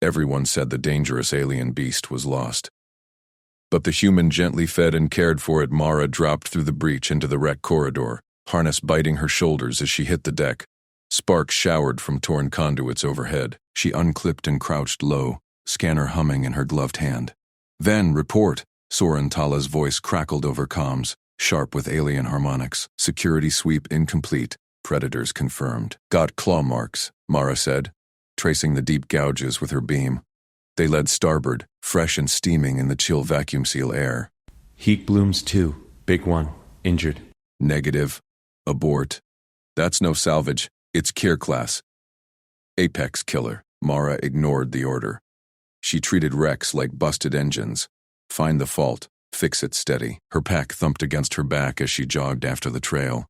Everyone said the dangerous alien beast was lost. But the human gently fed and cared for it. Mara dropped through the breach into the wreck corridor, harness biting her shoulders as she hit the deck. Sparks showered from torn conduits overhead. She unclipped and crouched low, scanner humming in her gloved hand. Then, report! Soren Tala's voice crackled over comms, sharp with alien harmonics. Security sweep incomplete. Predators confirmed. Got claw marks, Mara said, tracing the deep gouges with her beam. They led starboard, fresh and steaming in the chill vacuum seal air. Heat blooms 2. Big one. Injured. Negative. Abort. That's no salvage. It's Kier class. Apex killer. Mara ignored the order. She treated wrecks like busted engines. Find the fault. Fix it steady. Her pack thumped against her back as she jogged after the trail.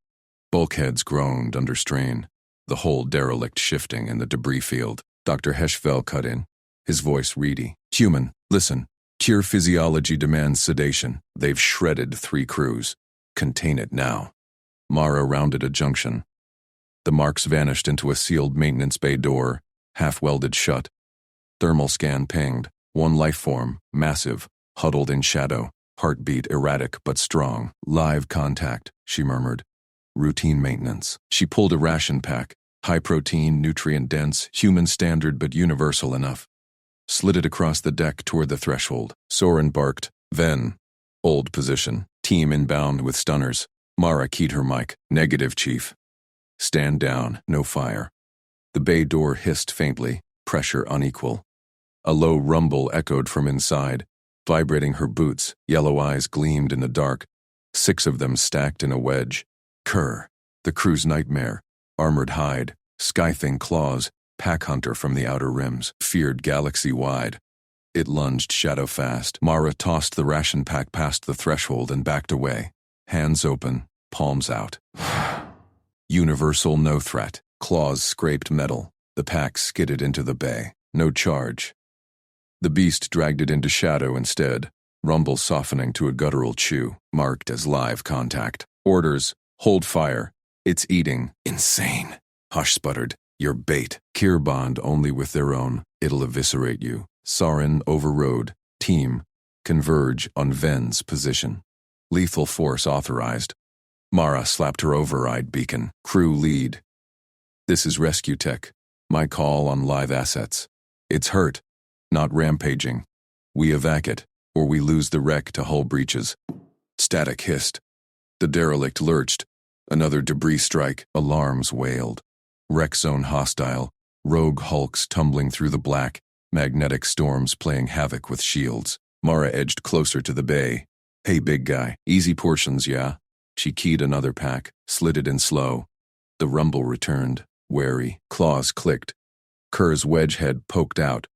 Bulkheads groaned under strain, the whole derelict shifting in the debris field. Dr. Heschfeld cut in, his voice reedy. Human, listen. Kier physiology demands sedation. They've shredded 3 crews. Contain it now. Mara rounded a junction. The marks vanished into a sealed maintenance bay door, half-welded shut. Thermal scan pinged. One life form, massive, huddled in shadow, heartbeat erratic but strong. Live contact, she murmured. Routine maintenance. She pulled a ration pack, high-protein, nutrient-dense, human standard but universal enough. Slid it across the deck toward the threshold. Soren barked, Ven. Old position. Team inbound with stunners. Mara keyed her mic. Negative, Chief. Stand down, no fire. The bay door hissed faintly, pressure unequal. A low rumble echoed from inside, vibrating her boots. Yellow eyes gleamed in the dark, 6 of them stacked in a wedge. Kerr, the crew's nightmare, armored hide, scything claws, pack hunter from the outer rims, feared galaxy-wide. It lunged shadow-fast. Mara tossed the ration pack past the threshold and backed away, hands open, palms out. Universal no threat. Claws scraped metal. The pack skidded into the bay. No charge. The beast dragged it into shadow instead, rumble softening to a guttural chew, marked as live contact. Orders. Hold fire. It's eating. Insane. Hush sputtered. Your bait. Kier bond only with their own. It'll eviscerate you. Soren overrode. Team. Converge on Ven's position. Lethal force authorized. Mara slapped her override beacon. Crew lead. This is rescue tech. My call on live assets. It's hurt, not rampaging. We evac it, or we lose the wreck to hull breaches. Static hissed. The derelict lurched. Another debris strike. Alarms wailed. Wreck zone hostile. Rogue hulks tumbling through the black. Magnetic storms playing havoc with shields. Mara edged closer to the bay. Hey, big guy. Easy portions, yeah? She keyed another pack, slid it in slow. The rumble returned, wary. Claws clicked. Kerr's wedge head poked out.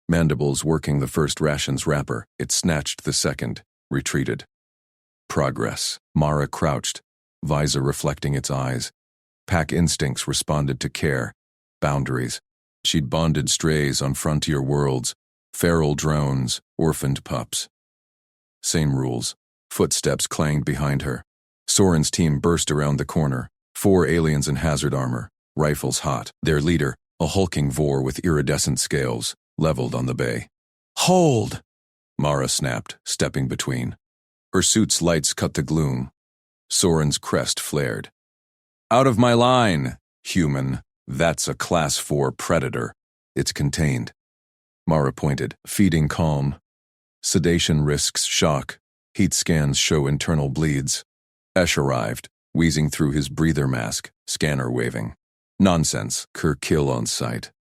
Mandibles working the first ration's wrapper. It snatched the second, retreated. Progress. Mara crouched, visor reflecting its eyes. Pack instincts responded to care. Boundaries. She'd bonded strays on frontier worlds, feral drones, orphaned pups. Same rules. Footsteps clanged behind her. Soren's team burst around the corner. 4 aliens in hazard armor, rifles hot. Their leader, a hulking vor with iridescent scales, leveled on the bay. Hold! Mara snapped, stepping between. Her suit's lights cut the gloom. Soren's crest flared. Out of my line, human. That's a Class 4 predator. It's contained. Mara pointed, feeding calm. Sedation risks shock. Heat scans show internal bleeds. Esh arrived, wheezing through his breather mask, scanner waving. Nonsense, Kerr kill on sight.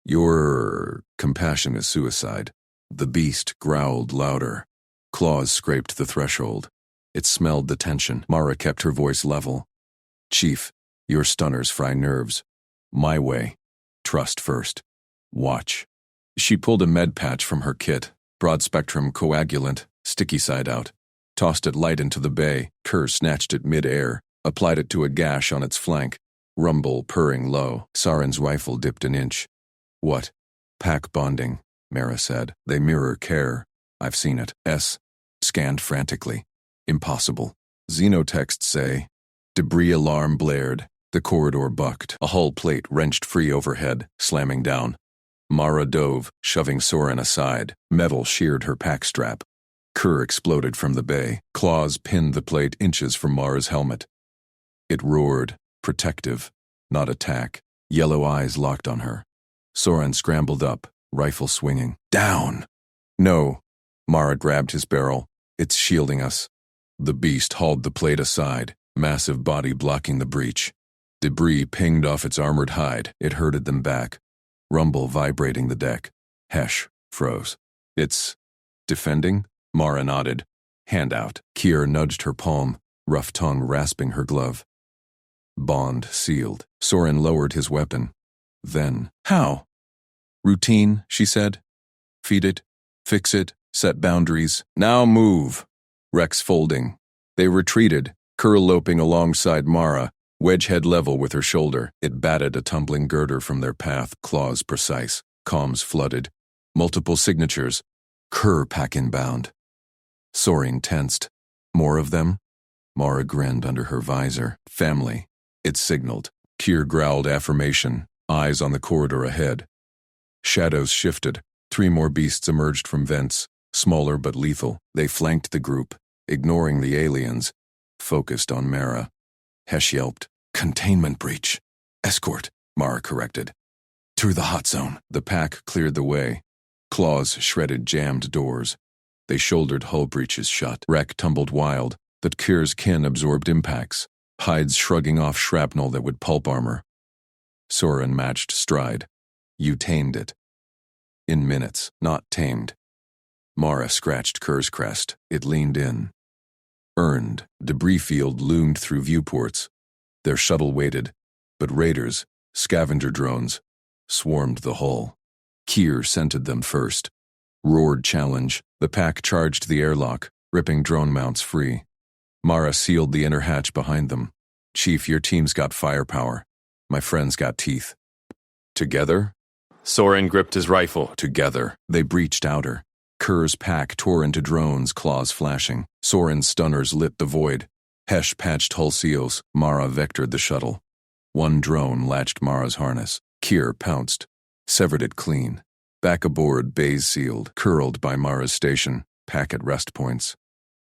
Your compassion is suicide. The beast growled louder. Claws scraped the threshold. It smelled the tension. Mara kept her voice level. Chief, your stunners fry nerves. My way. Trust first. Watch. She pulled a med patch from her kit, broad-spectrum coagulant, sticky side out. Tossed it light into the bay. Kerr snatched it mid-air, applied it to a gash on its flank. Rumble purring low. Soren's rifle dipped an inch. What? Pack bonding, Mara said. They mirror care. I've seen it. Scanned frantically. Impossible. Xenotexts say. Debris alarm blared. The corridor bucked. A hull plate wrenched free overhead, slamming down. Mara dove, shoving Soren aside. Metal sheared her pack strap. Kerr exploded from the bay. Claws pinned the plate inches from Mara's helmet. It roared, protective, not attack. Yellow eyes locked on her. Soren scrambled up, rifle swinging. Down! No. Mara grabbed his barrel. It's shielding us. The beast hauled the plate aside, massive body blocking the breach. Debris pinged off its armored hide. It herded them back. Rumble vibrating the deck. Hesh froze. It's defending? Mara nodded. Hand out. Kier nudged her palm, rough tongue rasping her glove. Bond sealed. Soren lowered his weapon. Then, how? Routine, she said. Feed it, fix it, set boundaries. Now move. Rex folding. They retreated, Kerr loping alongside Mara, wedge head level with her shoulder. It batted a tumbling girder from their path, claws precise. Comms flooded. Multiple signatures. Kerr pack inbound. Soren tensed. More of them? Mara grinned under her visor. Family. It signaled. Kier growled affirmation, eyes on the corridor ahead. Shadows shifted. 3 more beasts emerged from vents, smaller but lethal. They flanked the group, ignoring the aliens, focused on Mara. Hesh yelped. Containment breach. Escort, Mara corrected. Through the hot zone. The pack cleared the way. Claws shredded jammed doors. They shouldered hull breaches shut. Wreck tumbled wild, but Kier's kin absorbed impacts, hides shrugging off shrapnel that would pulp armor. Soren matched stride. You tamed it. In minutes, not tamed. Mara scratched Kerr's crest. It leaned in. Earned. Debris field loomed through viewports. Their shuttle waited, but raiders, scavenger drones, swarmed the hull. Kier scented them first. Roared challenge. The pack charged the airlock, ripping drone mounts free. Mara sealed the inner hatch behind them. Chief, your team's got firepower. My friend's got teeth. Together? Soren gripped his rifle. Together. They breached outer. Kerr's pack tore into drones, claws flashing. Soren's stunners lit the void. Hesh patched hull seals. Mara vectored the shuttle. One drone latched Mara's harness. Kier pounced. Severed it clean. Back aboard, bays sealed, curled by Mara's station. Pack at rest points.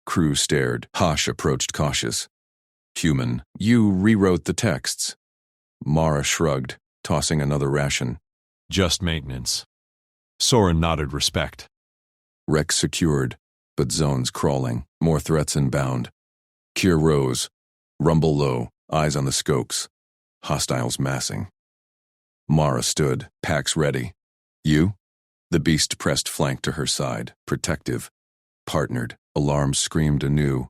Crew stared. Hosh approached cautious. Human, you rewrote the texts. Mara shrugged, tossing another ration. Just maintenance. Soren nodded respect. Rex secured, but zones crawling. More threats inbound. Kier rose. Rumble low, eyes on the scopes. Hostiles massing. Mara stood, packs ready. You? The beast pressed flank to her side, protective. Partnered. Alarms screamed anew.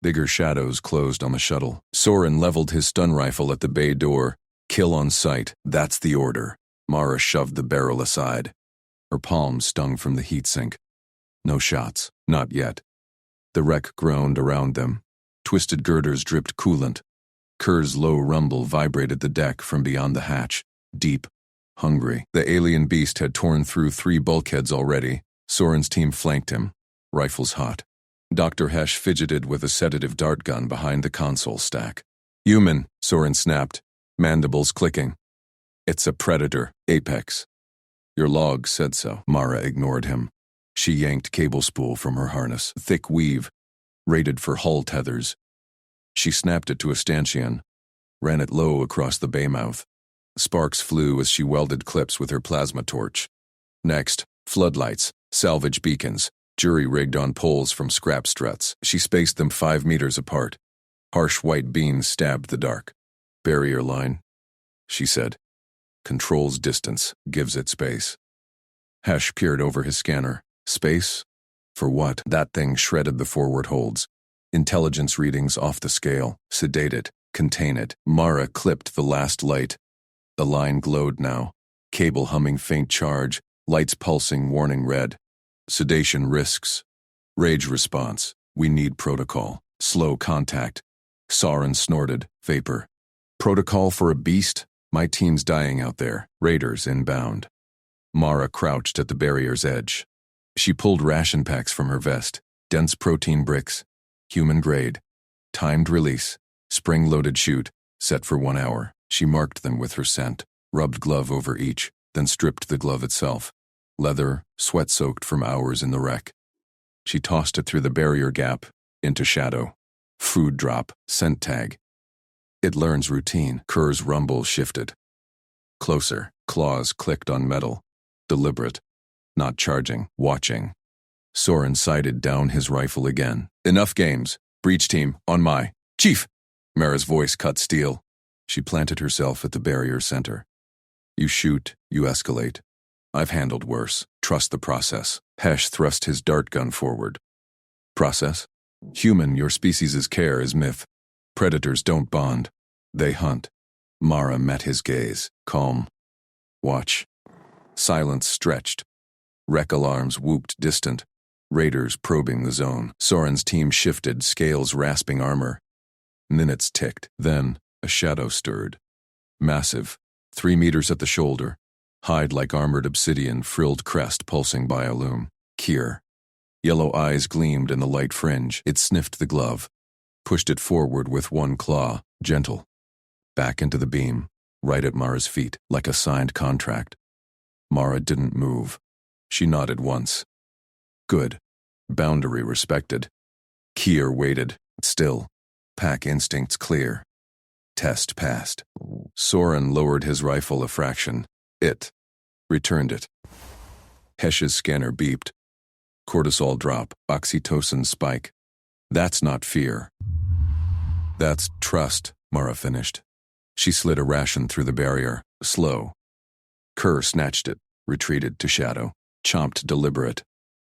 Bigger shadows closed on the shuttle. Soren leveled his stun rifle at the bay door. Kill on sight. That's the order. Mara shoved the barrel aside. Her palms stung from the heatsink. No shots. Not yet. The wreck groaned around them. Twisted girders dripped coolant. Kerr's low rumble vibrated the deck from beyond the hatch. Deep. Hungry. The alien beast had torn through 3 bulkheads already. Soren's team flanked him. Rifles hot. Dr. Hesh fidgeted with a sedative dart gun behind the console stack. Human, Soren snapped, mandibles clicking. It's a predator, Apex. Your log said so. Mara ignored him. She yanked cable spool from her harness, thick weave, rated for hull tethers. She snapped it to a stanchion, ran it low across the bay mouth. Sparks flew as she welded clips with her plasma torch. Next, floodlights, salvage beacons, jury-rigged on poles from scrap struts. She spaced them 5 meters apart. Harsh white beams stabbed the dark. Barrier line, she said. Controls distance, gives it space. Hesh peered over his scanner. Space? For what? That thing shredded the forward holds. Intelligence readings off the scale. Sedate it. Contain it. Mara clipped the last light. The line glowed now. Cable humming faint charge. Lights pulsing warning red. Sedation risks. Rage response. We need protocol. Slow contact. Soren snorted. Vapor. Protocol for a beast? My team's dying out there. Raiders inbound. Mara crouched at the barrier's edge. She pulled ration packs from her vest. Dense protein bricks. Human grade. Timed release. Spring-loaded chute. Set for 1 hour. She marked them with her scent. Rubbed glove over each. then stripped the glove itself. Leather, sweat-soaked from hours in the wreck. She tossed it through the barrier gap, into shadow. Food drop, scent tag. It learns routine. Kerr's rumble shifted. Closer, claws clicked on metal. Deliberate. Not charging, watching. Soren sighted down his rifle again. Enough games. Breach team, on my. Chief! Mara's voice cut steel. She planted herself at the barrier center. You shoot, you escalate. I've handled worse. Trust the process. Hesh thrust his dart gun forward. Process? Human, your species' care is myth. Predators don't bond. They hunt. Mara met his gaze. Calm. Watch. Silence stretched. Wreck alarms whooped distant. Raiders probing the zone. Soren's team shifted, scales rasping armor. Minutes ticked. Then, a shadow stirred. Massive. 3 meters at the shoulder. Hide like armored obsidian, frilled crest pulsing by a loom. Kier. Yellow eyes gleamed in the light fringe. It sniffed the glove. Pushed it forward with one claw, gentle. Back into the beam, right at Mara's feet, like a signed contract. Mara didn't move. She nodded once. Good. Boundary respected. Kier waited, still. Pack instincts clear. Test passed. Soren lowered his rifle a fraction. It. Returned it. Hesh's scanner beeped. Cortisol drop, oxytocin spike. That's not fear. That's trust, Mara finished. She slid a ration through the barrier, slow. Kerr snatched it, retreated to shadow. Chomped deliberate.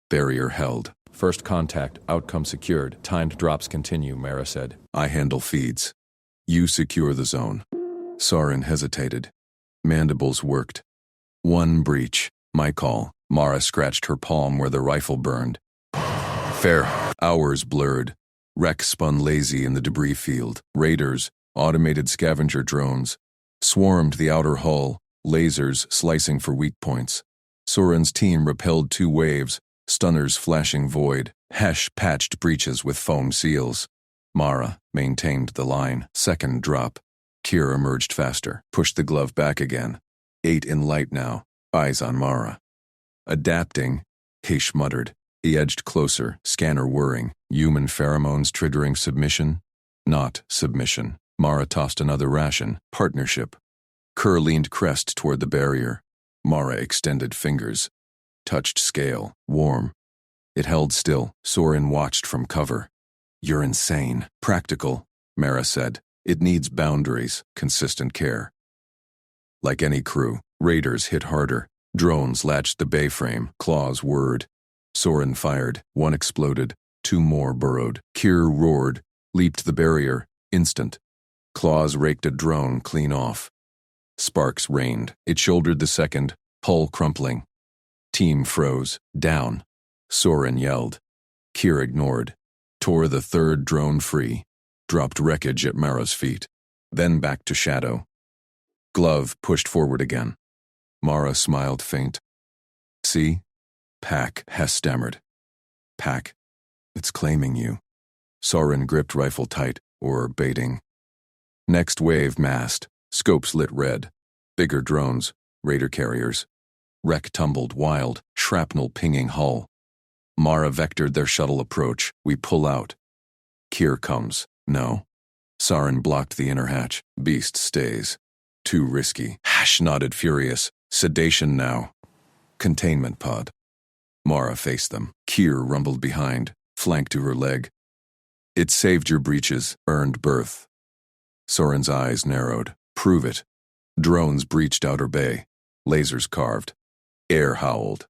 Barrier held. First contact, outcome secured. Timed drops continue, Mara said. I handle feeds. You secure the zone. Soren hesitated. Mandibles worked. One breach. My call. Mara scratched her palm where the rifle burned. Fair. Hours blurred. Wreck spun lazy in the debris field. Raiders, automated scavenger drones, swarmed the outer hull, lasers slicing for weak points. Soren's team repelled 2 waves, stunners flashing void. Hesh patched breaches with foam seals. Mara maintained the line. Second drop. Kier emerged faster, pushed the glove back again. 8 in light now, eyes on Mara. Adapting, Hesh muttered. He edged closer, scanner whirring. Human pheromones triggering submission? Not submission. Mara tossed another ration. Partnership. Kerr leaned crest toward the barrier. Mara extended fingers. Touched scale. Warm. It held still. Soren watched from cover. You're insane. Practical, Mara said. It needs boundaries, consistent care. Like any crew, raiders hit harder. Drones latched the bay frame, claws whirred. Soren fired. 1 exploded. 2 more burrowed. Kier roared, leaped the barrier, instant. Claws raked a drone clean off. Sparks rained. It shouldered the second, hull crumpling. Team froze. Down. Soren yelled. Kier ignored. Tore the third drone free. Dropped wreckage at Mara's feet. Then back to shadow. Glove pushed forward again. Mara smiled faint. See? Pack, Hess stammered. Pack. It's claiming you. Soren gripped rifle tight, or baiting. Next wave massed. Scopes lit red. Bigger drones. Raider carriers. Wreck tumbled wild, shrapnel pinging hull. Mara vectored their shuttle approach. We pull out. Kier comes. No. Soren blocked the inner hatch. Beast stays. Too risky. Hash nodded furious. Sedation now. Containment pod. Mara faced them. Kier rumbled behind, flank to her leg. It saved your breaches, earned birth. Soren's eyes narrowed. Prove it. Drones breached outer bay. Lasers carved. Air howled.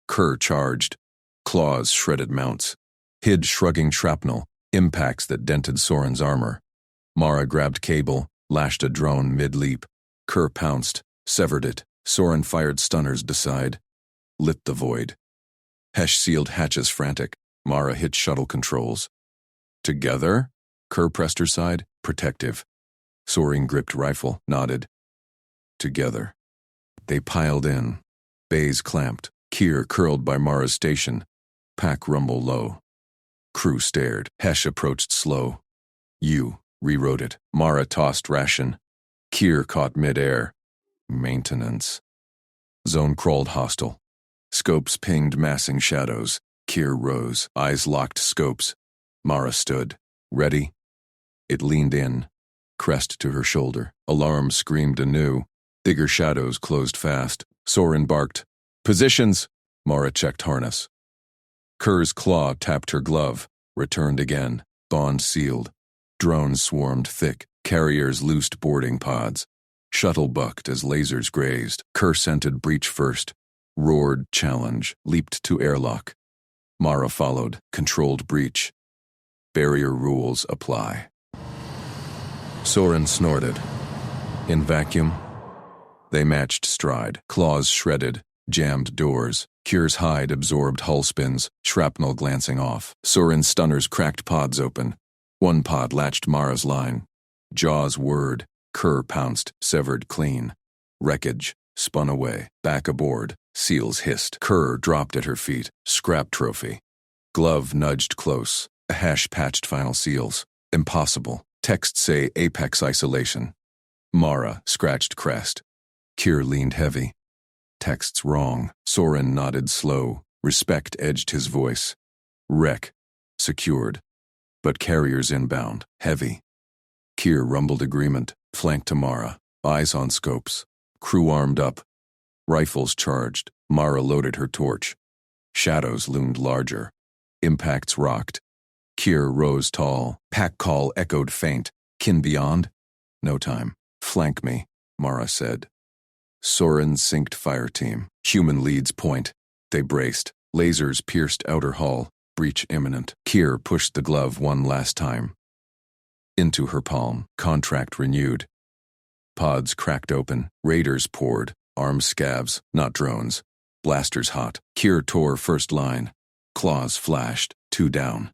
Kerr charged. Claws shredded mounts. Hid shrugging shrapnel, impacts that dented Soren's armor. Mara grabbed cable, lashed a drone mid-leap. Kerr pounced, severed it. Soren fired stunners beside. Lit the void. Hesh sealed hatches frantic. Mara hit shuttle controls. Together? Kerr pressed her side, protective. Soren gripped rifle, nodded. Together. They piled in. Bays clamped. Kier curled by Mara's station. Pack rumble low. Crew stared. Hesh approached slow. You rewrote it. Mara tossed ration. Kier caught mid-air. Maintenance. Zone crawled hostile. Scopes pinged massing shadows. Kier rose, eyes locked scopes. Mara stood. Ready? It leaned in, crest to her shoulder. Alarm screamed anew. Bigger shadows closed fast. Soren barked. Positions! Mara checked harness. Kerr's claw tapped her glove. Returned again. Bond sealed. Drones swarmed thick. Carriers loosed boarding pods. Shuttle bucked as lasers grazed. Kerr scented breach first. Roared challenge. Leaped to airlock. Mara followed. Controlled breach. Barrier rules apply. Soren snorted. In vacuum, they matched stride. Claws shredded. Jammed doors. Kier's hide absorbed hull spins. Shrapnel glancing off. Soren's stunners cracked pods open. One pod latched Mara's line. Jaws whirred. Kerr pounced, severed clean. Wreckage. Spun away. Back aboard. Seals hissed. Kerr dropped at her feet. Scrap trophy. Glove nudged close. A hash patched final seals. Impossible. Texts say apex isolation. Mara scratched crest. Kier leaned heavy. Texts wrong. Soren nodded slow. Respect edged his voice. Wreck. Secured. But carriers inbound. Heavy. Kier rumbled agreement. Flanked to Mara. Eyes on scopes. Crew armed up. Rifles charged. Mara loaded her torch. Shadows loomed larger. Impacts rocked. Kier rose tall. Pack call echoed faint. Kin beyond? No time. Flank me, Mara said. Soren synced fire team. Human leads point. They braced. Lasers pierced outer hull. Breach imminent. Kier pushed the glove one last time. Into her palm. Contract renewed. Pods cracked open. Raiders poured. Arms scabs, not drones. Blasters hot. Kier tore first line. Claws flashed. 2 down.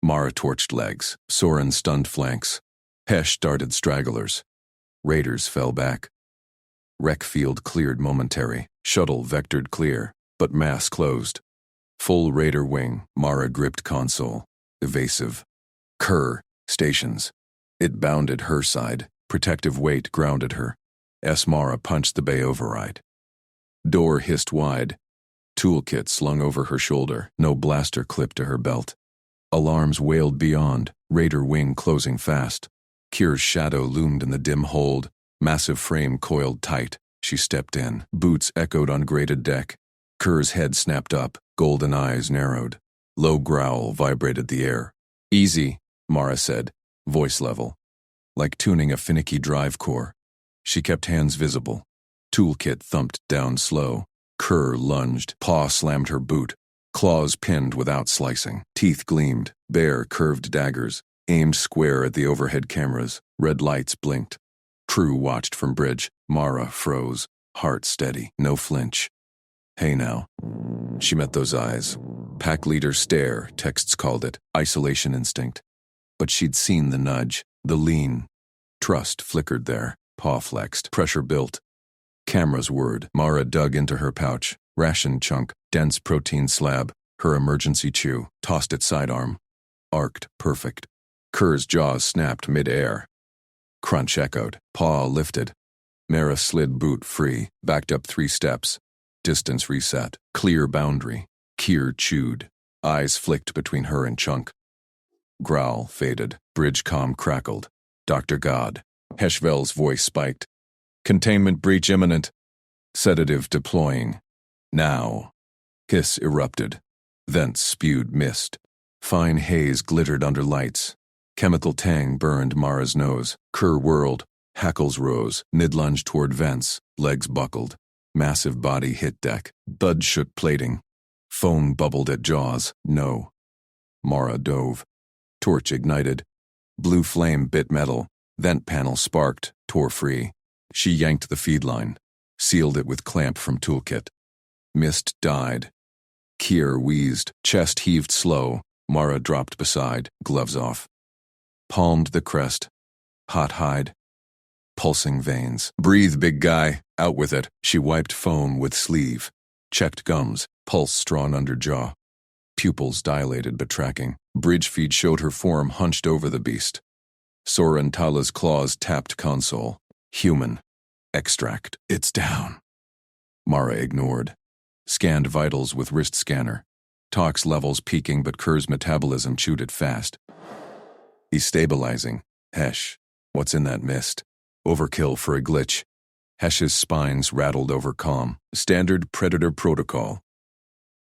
Mara torched legs. Soren stunned flanks. Hesh darted stragglers. Raiders fell back. Wreck field cleared momentary. Shuttle vectored clear, but mass closed. Full Raider wing. Mara gripped console. Evasive. Kerr. Stations. It bounded her side. Protective weight grounded her. Mara punched the bay override. Door hissed wide. Toolkit slung over her shoulder. No blaster clip to her belt. Alarms wailed beyond. Raider wing closing fast. Kier's shadow loomed in the dim hold. Massive frame coiled tight. She stepped in. Boots echoed on grated deck. Kerr's head snapped up. Golden eyes narrowed. Low growl vibrated the air. Easy, Mara said. Voice level. Like tuning a finicky drive core. She kept hands visible. Toolkit thumped down slow. Kerr lunged. Paw slammed her boot. Claws pinned without slicing. Teeth gleamed. Bare curved daggers. Aimed square at the overhead cameras. Red lights blinked. Crew watched from bridge. Mara froze. Heart steady. No flinch. Hey now. She met those eyes. Pack leader stare, texts called it. Isolation instinct. But she'd seen the nudge. The lean. Trust flickered there. Paw flexed. Pressure built. Cameras whirred. Mara dug into her pouch. Ration chunk. Dense protein slab. Her emergency chew. Tossed it sidearm. Arced. Perfect. Kerr's jaws snapped mid-air. Crunch echoed. Paw lifted. Mara slid boot free. Backed up 3 steps. Distance reset. Clear boundary. Kier chewed. Eyes flicked between her and Chunk. Growl faded. Bridge comm crackled. Dr. God. Heshvel's voice spiked. Containment breach imminent. Sedative deploying. Now. Hiss erupted. Vents spewed mist. Fine haze glittered under lights. Chemical tang burned Mara's nose. Kerr whirled. Hackles rose. Mid-lunge toward vents. Legs buckled. Massive body hit deck. Thud shook plating. Foam bubbled at jaws. No. Mara dove. Torch ignited. Blue flame bit metal. Vent panel sparked. Tore free. She yanked the feed line. Sealed it with clamp from toolkit. Mist died. Kier wheezed. Chest heaved slow. Mara dropped beside. Gloves off. Palmed the crest. Hot hide. Pulsing veins. Breathe, big guy. Out with it. She wiped foam with sleeve. Checked gums. Pulse strawn under jaw. Pupils dilated but tracking. Bridge feed showed her form hunched over the beast. Soren Tala's claws tapped console. Human. Extract. It's down. Mara ignored. Scanned vitals with wrist scanner. Tox levels peaking, but Kerr's metabolism chewed it fast. He's stabilizing. Hesh, what's in that mist? Overkill for a glitch. Hesh's spines rattled over calm. Standard predator protocol.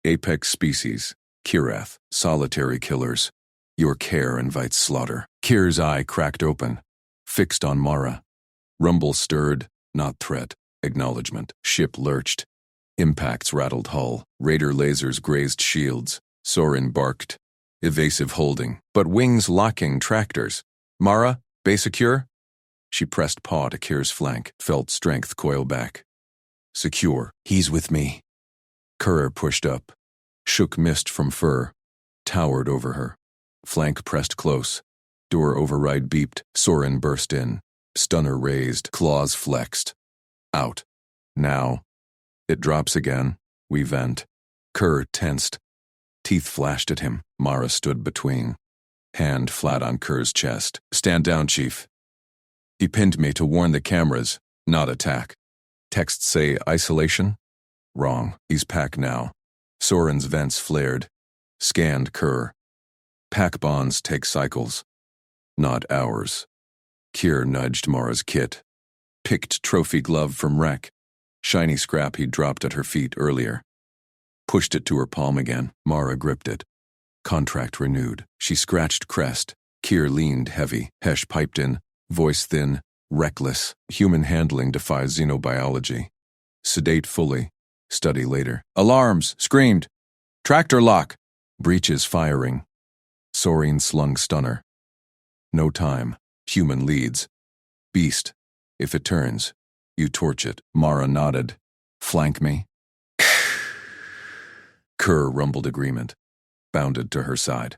Apex species. Kirath, solitary killers. Your care invites slaughter. Kir's eye cracked open, fixed on Mara. Rumble stirred, not threat, acknowledgement. Ship lurched. Impacts rattled hull. Raider lasers grazed shields. Sorin barked. Evasive holding, but wings locking tractors. Mara, base secure? She pressed paw to Kir's flank, felt strength coil back. Secure. He's with me. Kerr pushed up, shook mist from fur, towered over her. Flank pressed close. Door override beeped. Sorin burst in. Stunner raised. Claws flexed. Out. Now. It drops again. We vent. Kerr tensed. Teeth flashed at him. Mara stood between. Hand flat on Kerr's chest. Stand down, Chief. He pinned me to warn the cameras, not attack. Texts say isolation? Wrong. He's pack now. Sorin's vents flared. Scanned Kerr. Pack bonds take cycles. Not hours. Kir nudged Mara's kit. Picked trophy glove from wreck. Shiny scrap he'd dropped at her feet earlier. Pushed it to her palm again. Mara gripped it. Contract renewed. She scratched crest. Kir leaned heavy. Hesh piped in, voice thin, reckless. Human handling defies xenobiology. Sedate fully. Study later. Alarms! Screamed! Tractor lock! Breaches firing. Sorin slung stunner. No time. Human leads. Beast. If it turns, you torch it. Mara nodded. Flank me. Kerr rumbled agreement. Bounded to her side.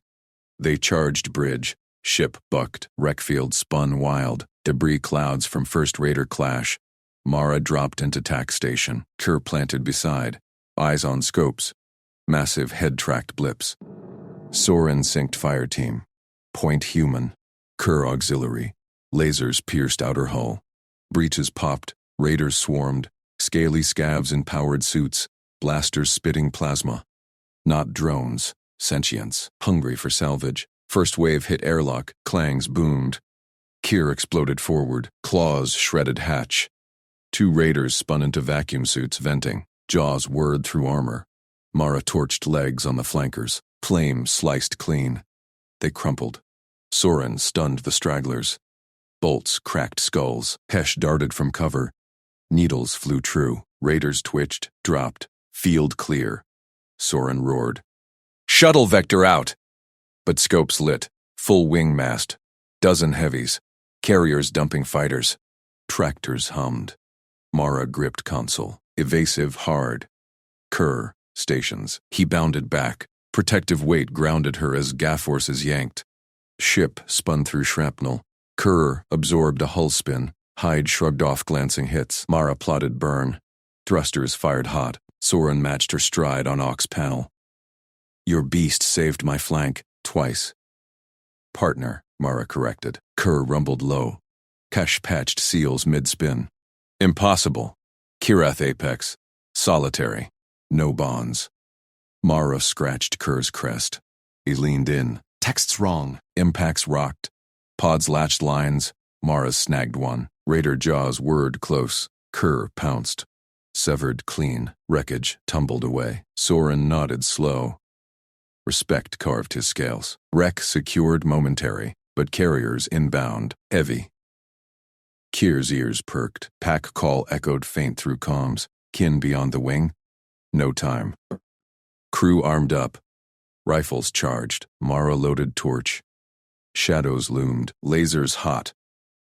They charged bridge. Ship bucked. Wreckfield spun wild. Debris clouds from first raider clash. Mara dropped into tack station. Kerr planted beside. Eyes on scopes. Massive head-tracked blips. Sorin synced fire team. Point human. Kerr auxiliary. Lasers pierced outer hull. Breaches popped. Raiders swarmed. Scaly scavs in powered suits. Blasters spitting plasma. Not drones. Sentience. Hungry for salvage. First wave hit airlock. Clangs boomed. Kir exploded forward. Claws shredded hatch. Two raiders spun into vacuum suits, venting. Jaws whirred through armor. Mara torched legs on the flankers. Flame sliced clean. They crumpled. Sorin stunned the stragglers. Bolts cracked skulls. Hesh darted from cover. Needles flew true. Raiders twitched, dropped. Field clear. Sorin roared. Shuttle vector out! But scopes lit. Full wing mast. Dozen heavies. Carriers dumping fighters. Tractors hummed. Mara gripped console. Evasive hard. Kerr, stations. He bounded back. Protective weight grounded her as gaff forces yanked. Ship spun through shrapnel. Kerr absorbed a hull spin. Hyde shrugged off glancing hits. Mara plotted burn. Thrusters fired hot. Sorin matched her stride on Ox panel. Your beast saved my flank, twice. Partner, Mara corrected. Kerr rumbled low. Kesh patched seals mid-spin. Impossible. Kirath apex. Solitary. No bonds. Mara scratched Kerr's crest. He leaned in. Text's wrong. Impacts rocked. Pods latched lines. Mara snagged one. Raider jaws whirred close. Kerr pounced. Severed clean. Wreckage tumbled away. Sorin nodded slow. Respect carved his scales. Wreck secured momentary, but carriers inbound, heavy. Kir's ears perked. Pack call echoed faint through comms. Kin beyond the wing. No time. Crew armed up. Rifles charged. Mara loaded torch. Shadows loomed. Lasers hot.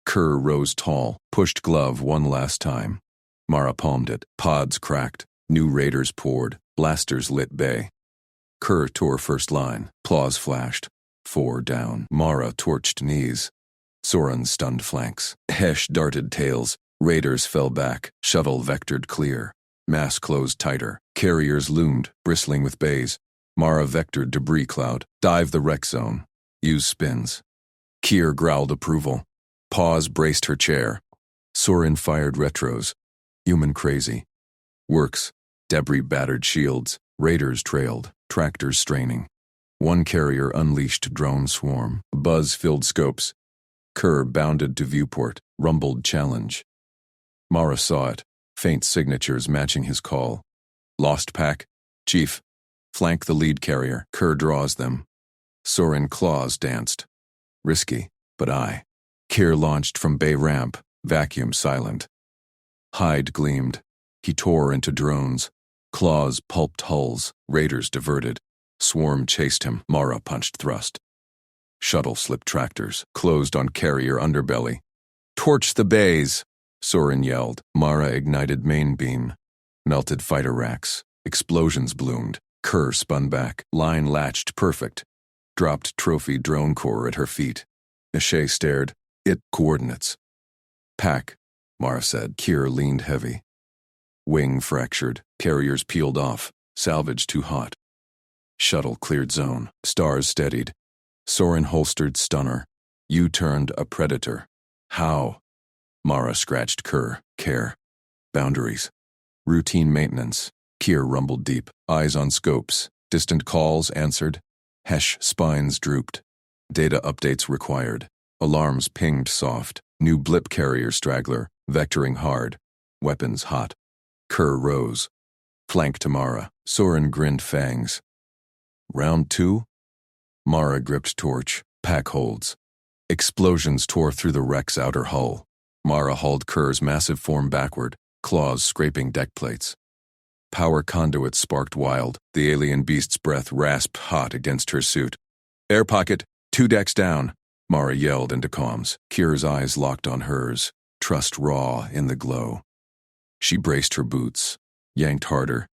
Kerr rose tall. Pushed glove one last time. Mara palmed it. Pods cracked. New raiders poured. Blasters lit bay. Kerr tore first line. Claws flashed. 4 down. Mara torched knees. Sorin stunned flanks. Hesh darted tails. Raiders fell back. Shuttle vectored clear. Mass closed tighter. Carriers loomed, bristling with bays. Mara vectored debris cloud. Dive the wreck zone. Use spins. Kir growled approval. Pause braced her chair. Sorin fired retros. Human crazy. Works, debris-battered shields, raiders trailed, tractors straining. One carrier unleashed drone swarm, buzz-filled scopes. Kerr bounded to viewport, rumbled challenge. Mara saw it, faint signatures matching his call. Lost pack? Chief. Flank the lead carrier. Kerr draws them. Soren claws danced. Risky, but I. Keir launched from bay ramp, vacuum silent. Hide gleamed. He tore into drones. Claws pulped hulls, raiders diverted. Swarm chased him. Mara punched thrust. Shuttle slipped tractors, closed on carrier underbelly. Torch the bays! Soren yelled. Mara ignited main beam. Melted fighter racks. Explosions bloomed. Kerr spun back. Line latched perfect. Dropped trophy drone core at her feet. Ishay stared. It coordinates. Pack, Mara said. Keir leaned heavy. Wing fractured. Carriers peeled off. Salvage too hot. Shuttle cleared zone. Stars steadied. Soren holstered stunner. U-turned a predator. How? Mara scratched Kerr. Care. Boundaries. Routine maintenance. Keir rumbled deep. Eyes on scopes. Distant calls answered. Hesh spines drooped. Data updates required. Alarms pinged soft. New blip carrier straggler. Vectoring hard. Weapons hot. Kerr rose. Flank to Mara. Soren grinned fangs. Round 2? Mara gripped torch. Pack holds. Explosions tore through the wreck's outer hull. Mara hauled Kerr's massive form backward, claws scraping deck plates. Power conduits sparked wild. The alien beast's breath rasped hot against her suit. Air pocket, 2 decks down, Mara yelled into comms. Keir's eyes locked on hers, trust raw in the glow. She braced her boots, yanked harder.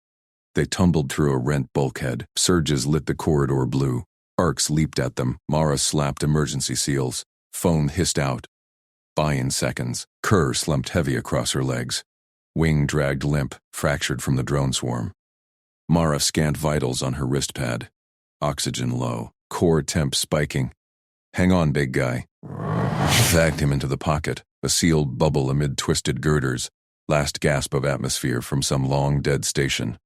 They tumbled through a rent bulkhead. Surges lit the corridor blue. Arcs leaped at them. Mara slapped emergency seals. Foam hissed out. Buy-in seconds. Kerr slumped heavy across her legs. Wing dragged limp, fractured from the drone swarm. Mara scanned vitals on her wrist pad. Oxygen low. Core temp spiking. Hang on, big guy. Zagged him into the pocket. A sealed bubble amid twisted girders. Last gasp of atmosphere from some long-dead station.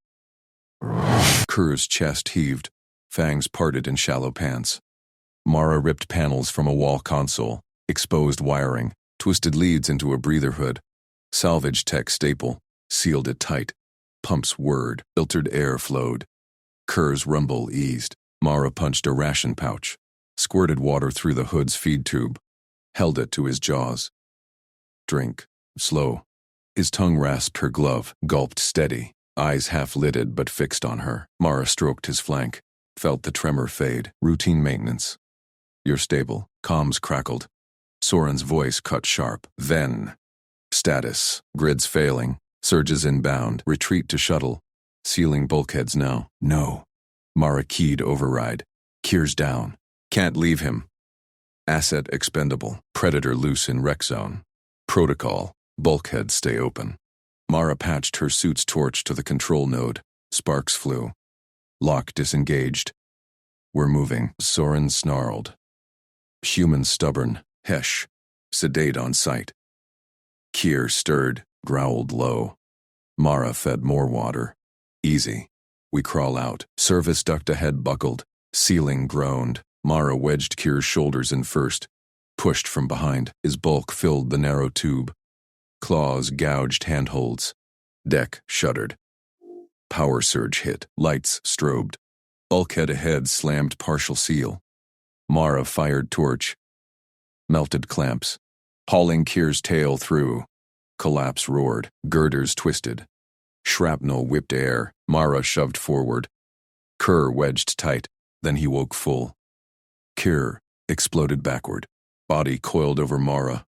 Kerr's chest heaved. Fangs parted in shallow pants. Mara ripped panels from a wall console. Exposed wiring. Twisted leads into a breather hood. Salvage tech staple. Sealed it tight. Pumps whirred. Filtered air flowed. Kerr's rumble eased. Mara punched a ration pouch. Squirted water through the hood's feed tube. Held it to his jaws. Drink. Slow. His tongue rasped her glove. Gulped steady. Eyes half-lidded but fixed on her. Mara stroked his flank. Felt the tremor fade. Routine maintenance. You're stable. Comms crackled. Soren's voice cut sharp. Then. Status. Grids failing. Surges inbound. Retreat to shuttle. Sealing bulkheads now. No. Mara keyed override. Keir's down. Can't leave him. Asset expendable. Predator loose in wreck zone. Protocol. Bulkheads stay open. Mara patched her suit's torch to the control node. Sparks flew. Lock disengaged. We're moving. Soren snarled. Human stubborn. Hesh. Sedate on sight. Keir stirred, growled low. Mara fed more water. Easy. We crawl out. Service duct ahead buckled. Ceiling groaned. Mara wedged Keir's shoulders in first. Pushed from behind. His bulk filled the narrow tube. Claws gouged handholds. Deck shuddered. Power surge hit. Lights strobed. Bulkhead ahead slammed partial seal. Mara fired torch. Melted clamps. Hauling Keir's tail through. Collapse roared. Girders twisted. Shrapnel whipped air. Mara shoved forward. Kerr wedged tight. Then he woke full. Keir exploded backward. Body coiled over Mara.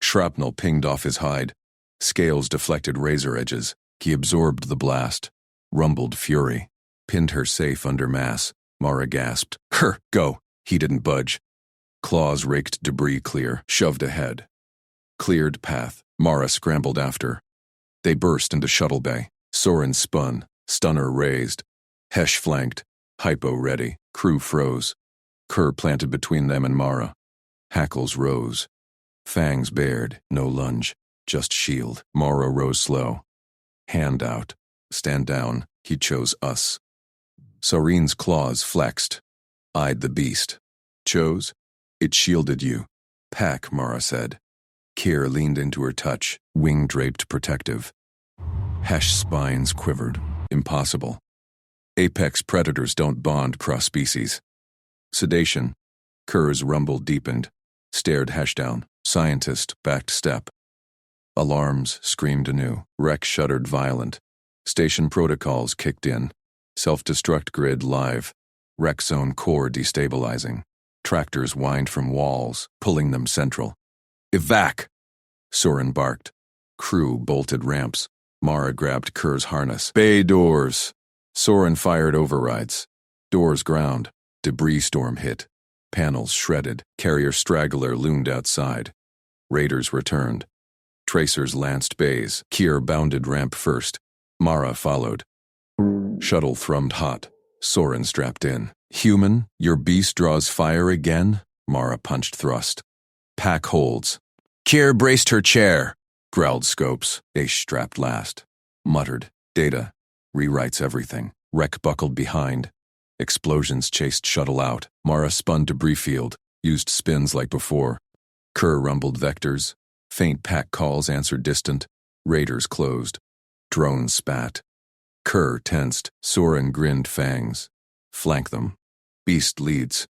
Shrapnel pinged off his hide. Scales deflected razor edges. He absorbed the blast. Rumbled fury. Pinned her safe under mass. Mara gasped. Go. He didn't budge. Claws raked debris clear. Shoved ahead. Cleared path. Mara scrambled after. They burst into shuttle bay. Soren spun. Stunner raised. Hesh flanked. Hypo ready. Crew froze. Kerr planted between them and Mara. Hackles rose. Fangs bared. No lunge. Just shield. Mara rose slow. Hand out. stand down. He chose us. Soren's claws flexed, eyed the beast. Chose? It shielded you. Pack, Mara said. Kier leaned into her touch, wing draped protective. Hesh spines quivered. Impossible. Apex predators don't bond cross-species. Sedation. Kerr's rumble deepened. Stared Hesh down. Scientist backed step. Alarms screamed anew. Rex shuddered violent. Station protocols kicked in. Self-destruct grid live. Rex zone core destabilizing. Tractors whined from walls, pulling them central. Evac! Soren barked. Crew bolted ramps. Mara grabbed Kerr's harness. Bay doors! Soren fired overrides. Doors ground. Debris storm hit. Panels shredded. Carrier straggler loomed outside. Raiders returned. Tracers lanced bays. Kier bounded ramp first. Mara followed. Shuttle thrummed hot. Soren strapped in. Human, your beast draws fire again? Mara punched thrust. Pack holds. Kier braced her chair, growled Scopes. Ace strapped last. Muttered. Data. Rewrites everything. Wreck buckled behind. Explosions chased shuttle out. Mara spun debris field. Used spins like before. Kerr rumbled vectors. Faint pack calls answered distant. Raiders closed. Drones spat. Kerr tensed. Soren grinned fangs. Flank them. Beast leads.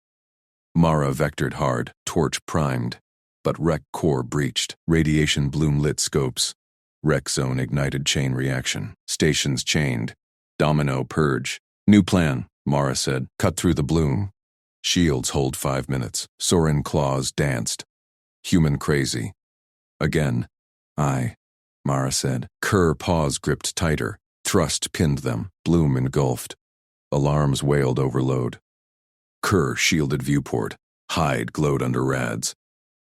Mara vectored hard. Torch primed. But Wreck core breached. Radiation bloom lit Scopes. Wreck zone ignited chain reaction. Stations chained. Domino purge. New plan, Mara said. Cut through the bloom. Shields hold 5 minutes. Soren claws danced. Human crazy. Again. Aye, Mara said. Kerr paws gripped tighter. Thrust pinned them. Bloom engulfed. Alarms wailed overload. Kerr shielded viewport. Hide glowed under rads.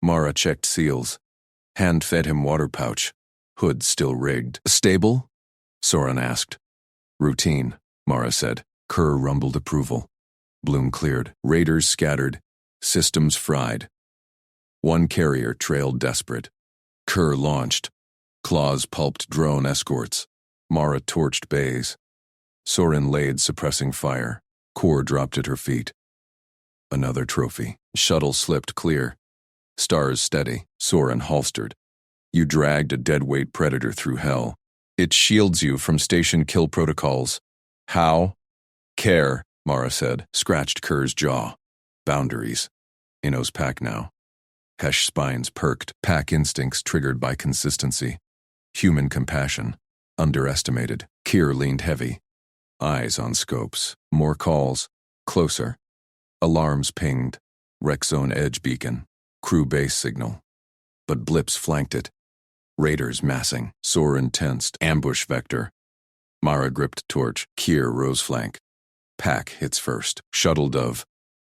Mara checked seals. Hand fed him water pouch. Hood still rigged. Stable? Soren asked. Routine, Mara said. Kerr rumbled approval. Bloom cleared. Raiders scattered. Systems fried. One carrier trailed desperate. Kerr launched. Claws pulped drone escorts. Mara torched bays. Soren laid suppressing fire. Core dropped at her feet. Another trophy. Shuttle slipped clear. Stars steady. Soren holstered. You dragged a deadweight predator through hell. It shields you from station kill protocols. How? Care, Mara said. Scratched Kerr's jaw. Boundaries. Inno's pack now. Hesh spines perked. Pack instincts triggered by consistency. Human compassion. Underestimated. Kier leaned heavy. Eyes on Scopes. More calls. Closer. Alarms pinged. Wreck zone edge beacon. Crew base signal. But blips flanked it. Raiders massing. Soren tensed. Ambush vector. Mara gripped torch. Kier rose flank. Pack hits first. Shuttle dove.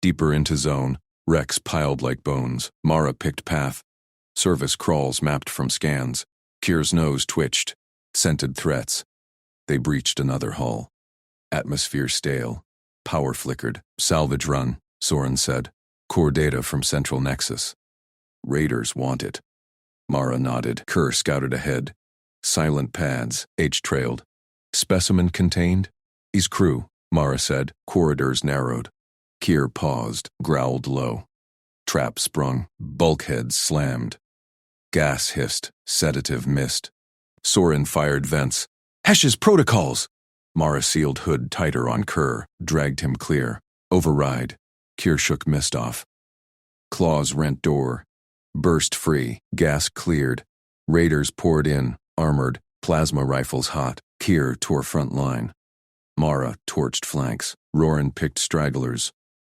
Deeper into zone. Rex piled like bones. Mara picked path. Service crawls mapped from scans. Kier's nose twitched. Scented threats. They breached another hull. Atmosphere stale. Power flickered. Salvage run, Soren said. Core data from Central Nexus. Raiders want it. Mara nodded. Kerr scouted ahead. Silent pads. H trailed. Specimen contained? He's crew, Mara said. Corridors narrowed. Kier paused, growled low. Trap sprung. Bulkheads slammed. Gas hissed. Sedative missed. Soren fired vents. Hesh's protocols! Mara sealed hood tighter on Kerr, dragged him clear. Override. Kier shook mist off. Claws rent door. Burst free. Gas cleared. Raiders poured in, armored. Plasma rifles hot. Kier tore front line. Mara torched flanks. Roran picked stragglers.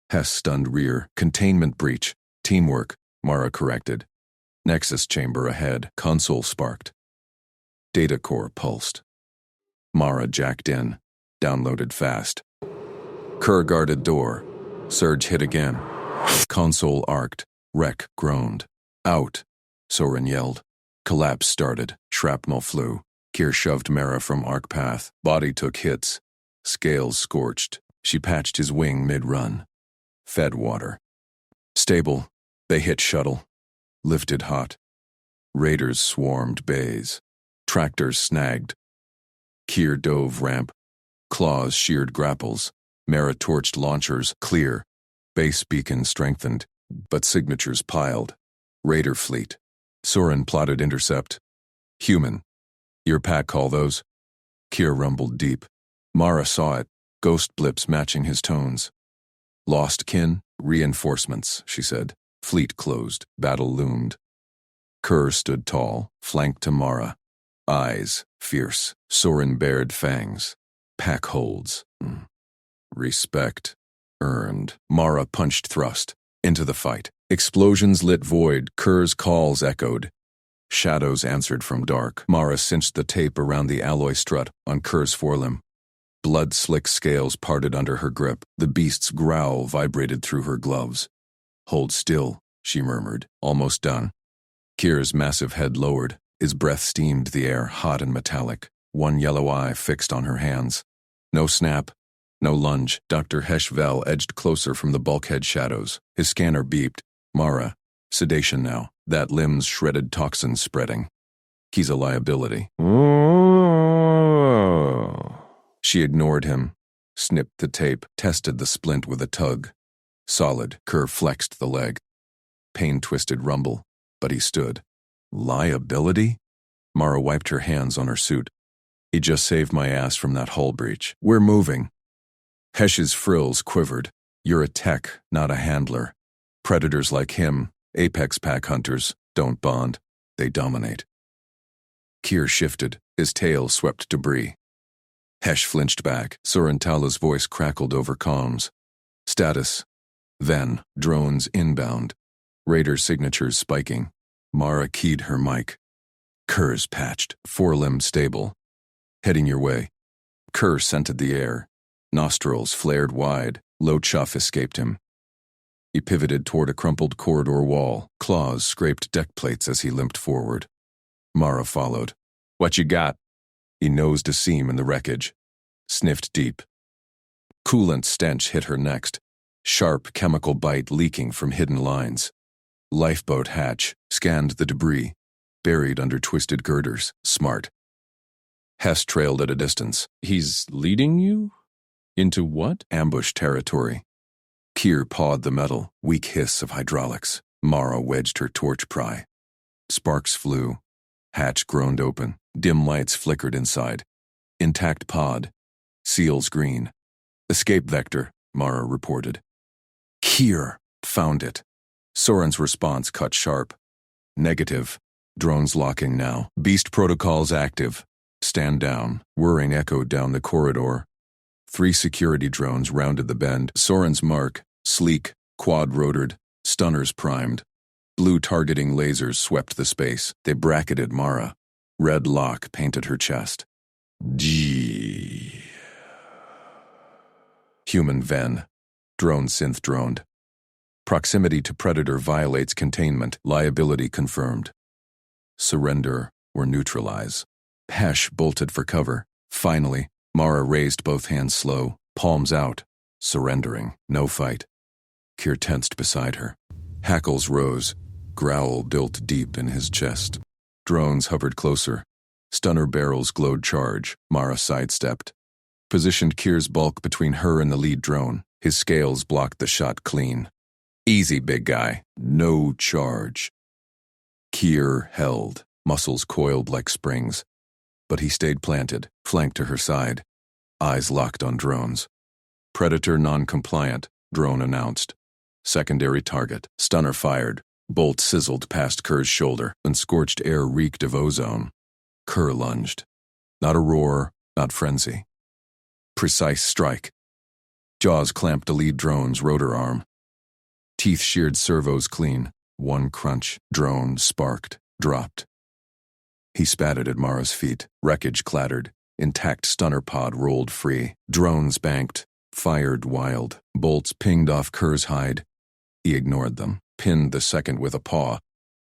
Hess stunned rear. Containment breach. Teamwork, Mara corrected. Nexus chamber ahead. Console sparked. Data core pulsed. Mara jacked in. Downloaded fast. Kerr guarded door. Surge hit again. Console arced. Wreck groaned. Out, Soren yelled. Collapse started. Shrapnel flew. Kier shoved Mara from arc path. Body took hits. Scales scorched. She patched his wing mid-run. Fed water. Stable. They hit shuttle. Lifted hot. Raiders swarmed bays. Tractors snagged. Kier dove ramp. Claws sheared grapples. Mara torched launchers, clear. Base beacon strengthened, but signatures piled. Raider fleet. Soren plotted intercept. Human. Your pack call those? Kier rumbled deep. Mara saw it, ghost blips matching his tones. Lost kin, reinforcements, she said. Fleet closed, battle loomed. Kerr stood tall, flanked to Mara. Eyes, fierce. Soren bared fangs. Pack holds. Respect. Earned. Mara punched thrust. Into the fight. Explosions lit void. Kerr's calls echoed. Shadows answered from dark. Mara cinched the tape around the alloy strut on Kerr's forelimb. Blood-slick scales parted under her grip. The beast's growl vibrated through her gloves. Hold still, she murmured, almost done. Kier's massive head lowered. His breath steamed the air, hot and metallic. One yellow eye fixed on her hands. No snap. No lunge. Dr. HFY edged closer from the bulkhead shadows. His scanner beeped. Mara. Sedation now. That limb's shredded toxins spreading. He's a liability. She ignored him, snipped the tape, tested the splint with a tug. Solid. Kerr flexed the leg. Pain-twisted rumble, but he stood. Liability? Mara wiped her hands on her suit. He just saved my ass from that hull breach. We're moving. Hesh's frills quivered. You're a tech, not a handler. Predators like him, apex pack hunters, don't bond. They dominate. Kier shifted. His tail swept debris. Hesh flinched back. Sorrentala's voice crackled over comms. Status. Then, drones inbound. Raider signatures spiking. Mara keyed her mic. Kerr's patched. Forelimb stable. Heading your way. Kerr scented the air. Nostrils flared wide. Low chuff escaped him. He pivoted toward a crumpled corridor wall. Claws scraped deck plates as he limped forward. Mara followed. What you got? He nosed a seam in the wreckage. Sniffed deep. Coolant stench hit her next. Sharp chemical bite leaking from hidden lines. Lifeboat hatch scanned the debris. Buried under twisted girders. Smart. Hess trailed at a distance. He's leading you? Into what? Ambush territory. Kier pawed the metal. Weak hiss of hydraulics. Mara wedged her torch pry. Sparks flew. Hatch groaned open. Dim lights flickered inside. Intact pod. Seals green. Escape vector, Mara reported. Kier found it. Soren's response cut sharp. Negative. Drones locking now. Beast protocols active. Stand down. Whirring echoed down the corridor. 3 security drones rounded the bend. Soren's mark, sleek, quad-rotored, stunners primed. Blue targeting lasers swept the space. They bracketed Mara. Red lock painted her chest. G. Human Ven. Drone synth droned. Proximity to predator violates containment. Liability confirmed. Surrender or neutralize. Hesh bolted for cover. Finally, Mara raised both hands slow, palms out. Surrendering. No fight. Kier tensed beside her. Hackles rose. Growl built deep in his chest. Drones hovered closer. Stunner barrels glowed charge. Mara sidestepped. Positioned Kier's bulk between her and the lead drone. His scales blocked the shot clean. Easy, big guy. No charge. Kier held. Muscles coiled like springs. But he stayed planted, flanked to her side. Eyes locked on drones. Predator non-compliant, drone announced. Secondary target. Stunner fired. Bolt sizzled past Kerr's shoulder, and scorched air reeked of ozone. Kerr lunged. Not a roar, not frenzy. Precise strike. Jaws clamped a lead drone's rotor arm. Teeth sheared servos clean. One crunch. Drone sparked, dropped. He spatted at Mara's feet. Wreckage clattered. Intact stunner pod rolled free. Drones banked. Fired wild. Bolts pinged off Kerr's hide. He ignored them. Pinned the second with a paw.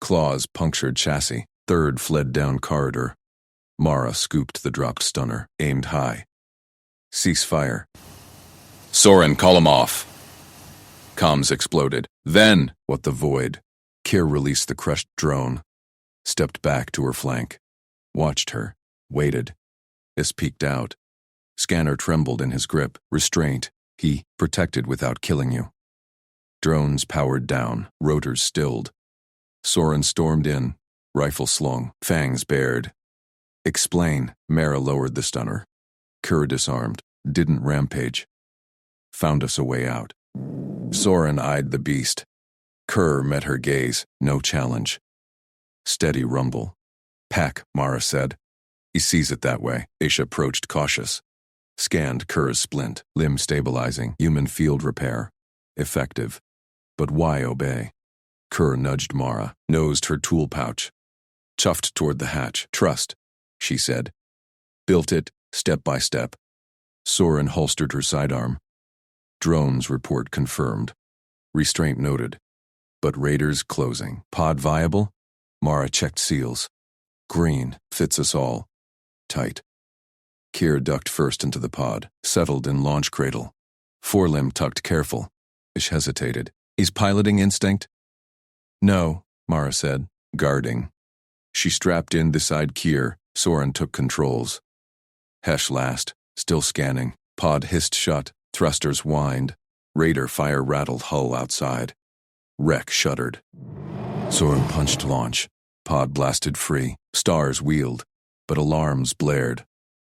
Claws punctured chassis. Third fled down corridor. Mara scooped the dropped stunner. Aimed high. Cease fire. Soren, call him off. Comms exploded. Then, what the void? Kier released the crushed drone. Stepped back to her flank. Watched her. Waited. Hiss peeked out. Scanner trembled in his grip. Restraint. He protected without killing you. Drones powered down, rotors stilled. Soren stormed in, rifle slung, fangs bared. Explain. Mara lowered the stunner. Kerr disarmed, didn't rampage. Found us a way out. Soren eyed the beast. Kerr met her gaze, no challenge. Steady rumble. Pack, Mara said. He sees it that way. Aisha approached cautious. Scanned Kerr's splint, limb stabilizing, human field repair. Effective. But why obey? Kerr nudged Mara, nosed her tool pouch. Chuffed toward the hatch. Trust, she said. Built it, step by step. Soren holstered her sidearm. Drones report confirmed. Restraint noted. But raiders closing. Pod viable? Mara checked seals. Green, fits us all. Tight. Kier ducked first into the pod, settled in launch cradle. Forelimb tucked careful. Ish hesitated. He's piloting instinct? No, Mara said, guarding. She strapped in beside Kier. Soren took controls. Hesh last, still scanning. Pod hissed shut, thrusters whined. Raider fire rattled hull outside. Wreck shuddered. Soren punched launch. Pod blasted free. Stars wheeled, but alarms blared.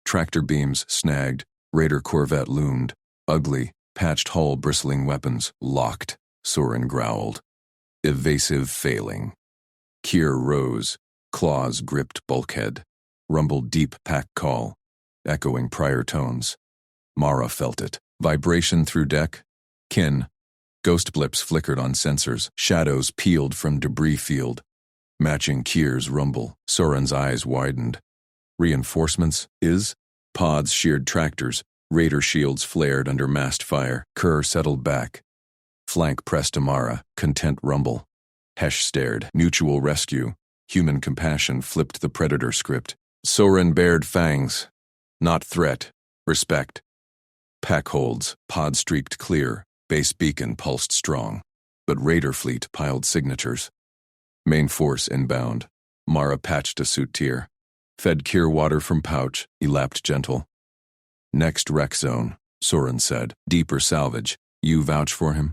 Tractor beams snagged. Raider Corvette loomed. Ugly, patched hull bristling weapons. Locked. Soren growled. Evasive failing. Kier rose. Claws gripped bulkhead. Rumbled deep pack call. Echoing prior tones. Mara felt it. Vibration through deck. Kin. Ghost blips flickered on sensors. Shadows peeled from debris field. Matching Kier's rumble. Soren's eyes widened. Reinforcements? Pods sheared tractors. Raider shields flared under mast fire. Kerr settled back. Flank pressed to Mara. Content rumble. Hesh stared. Mutual rescue. Human compassion flipped the predator script. Soren bared fangs. Not threat. Respect. Pack holds. Pod streaked clear. Base beacon pulsed strong. But Raider fleet piled signatures. Main force inbound. Mara patched a suit tier. Fed Kier water from pouch. He lapped gentle. Next wreck zone, Soren said. Deeper salvage. You vouch for him?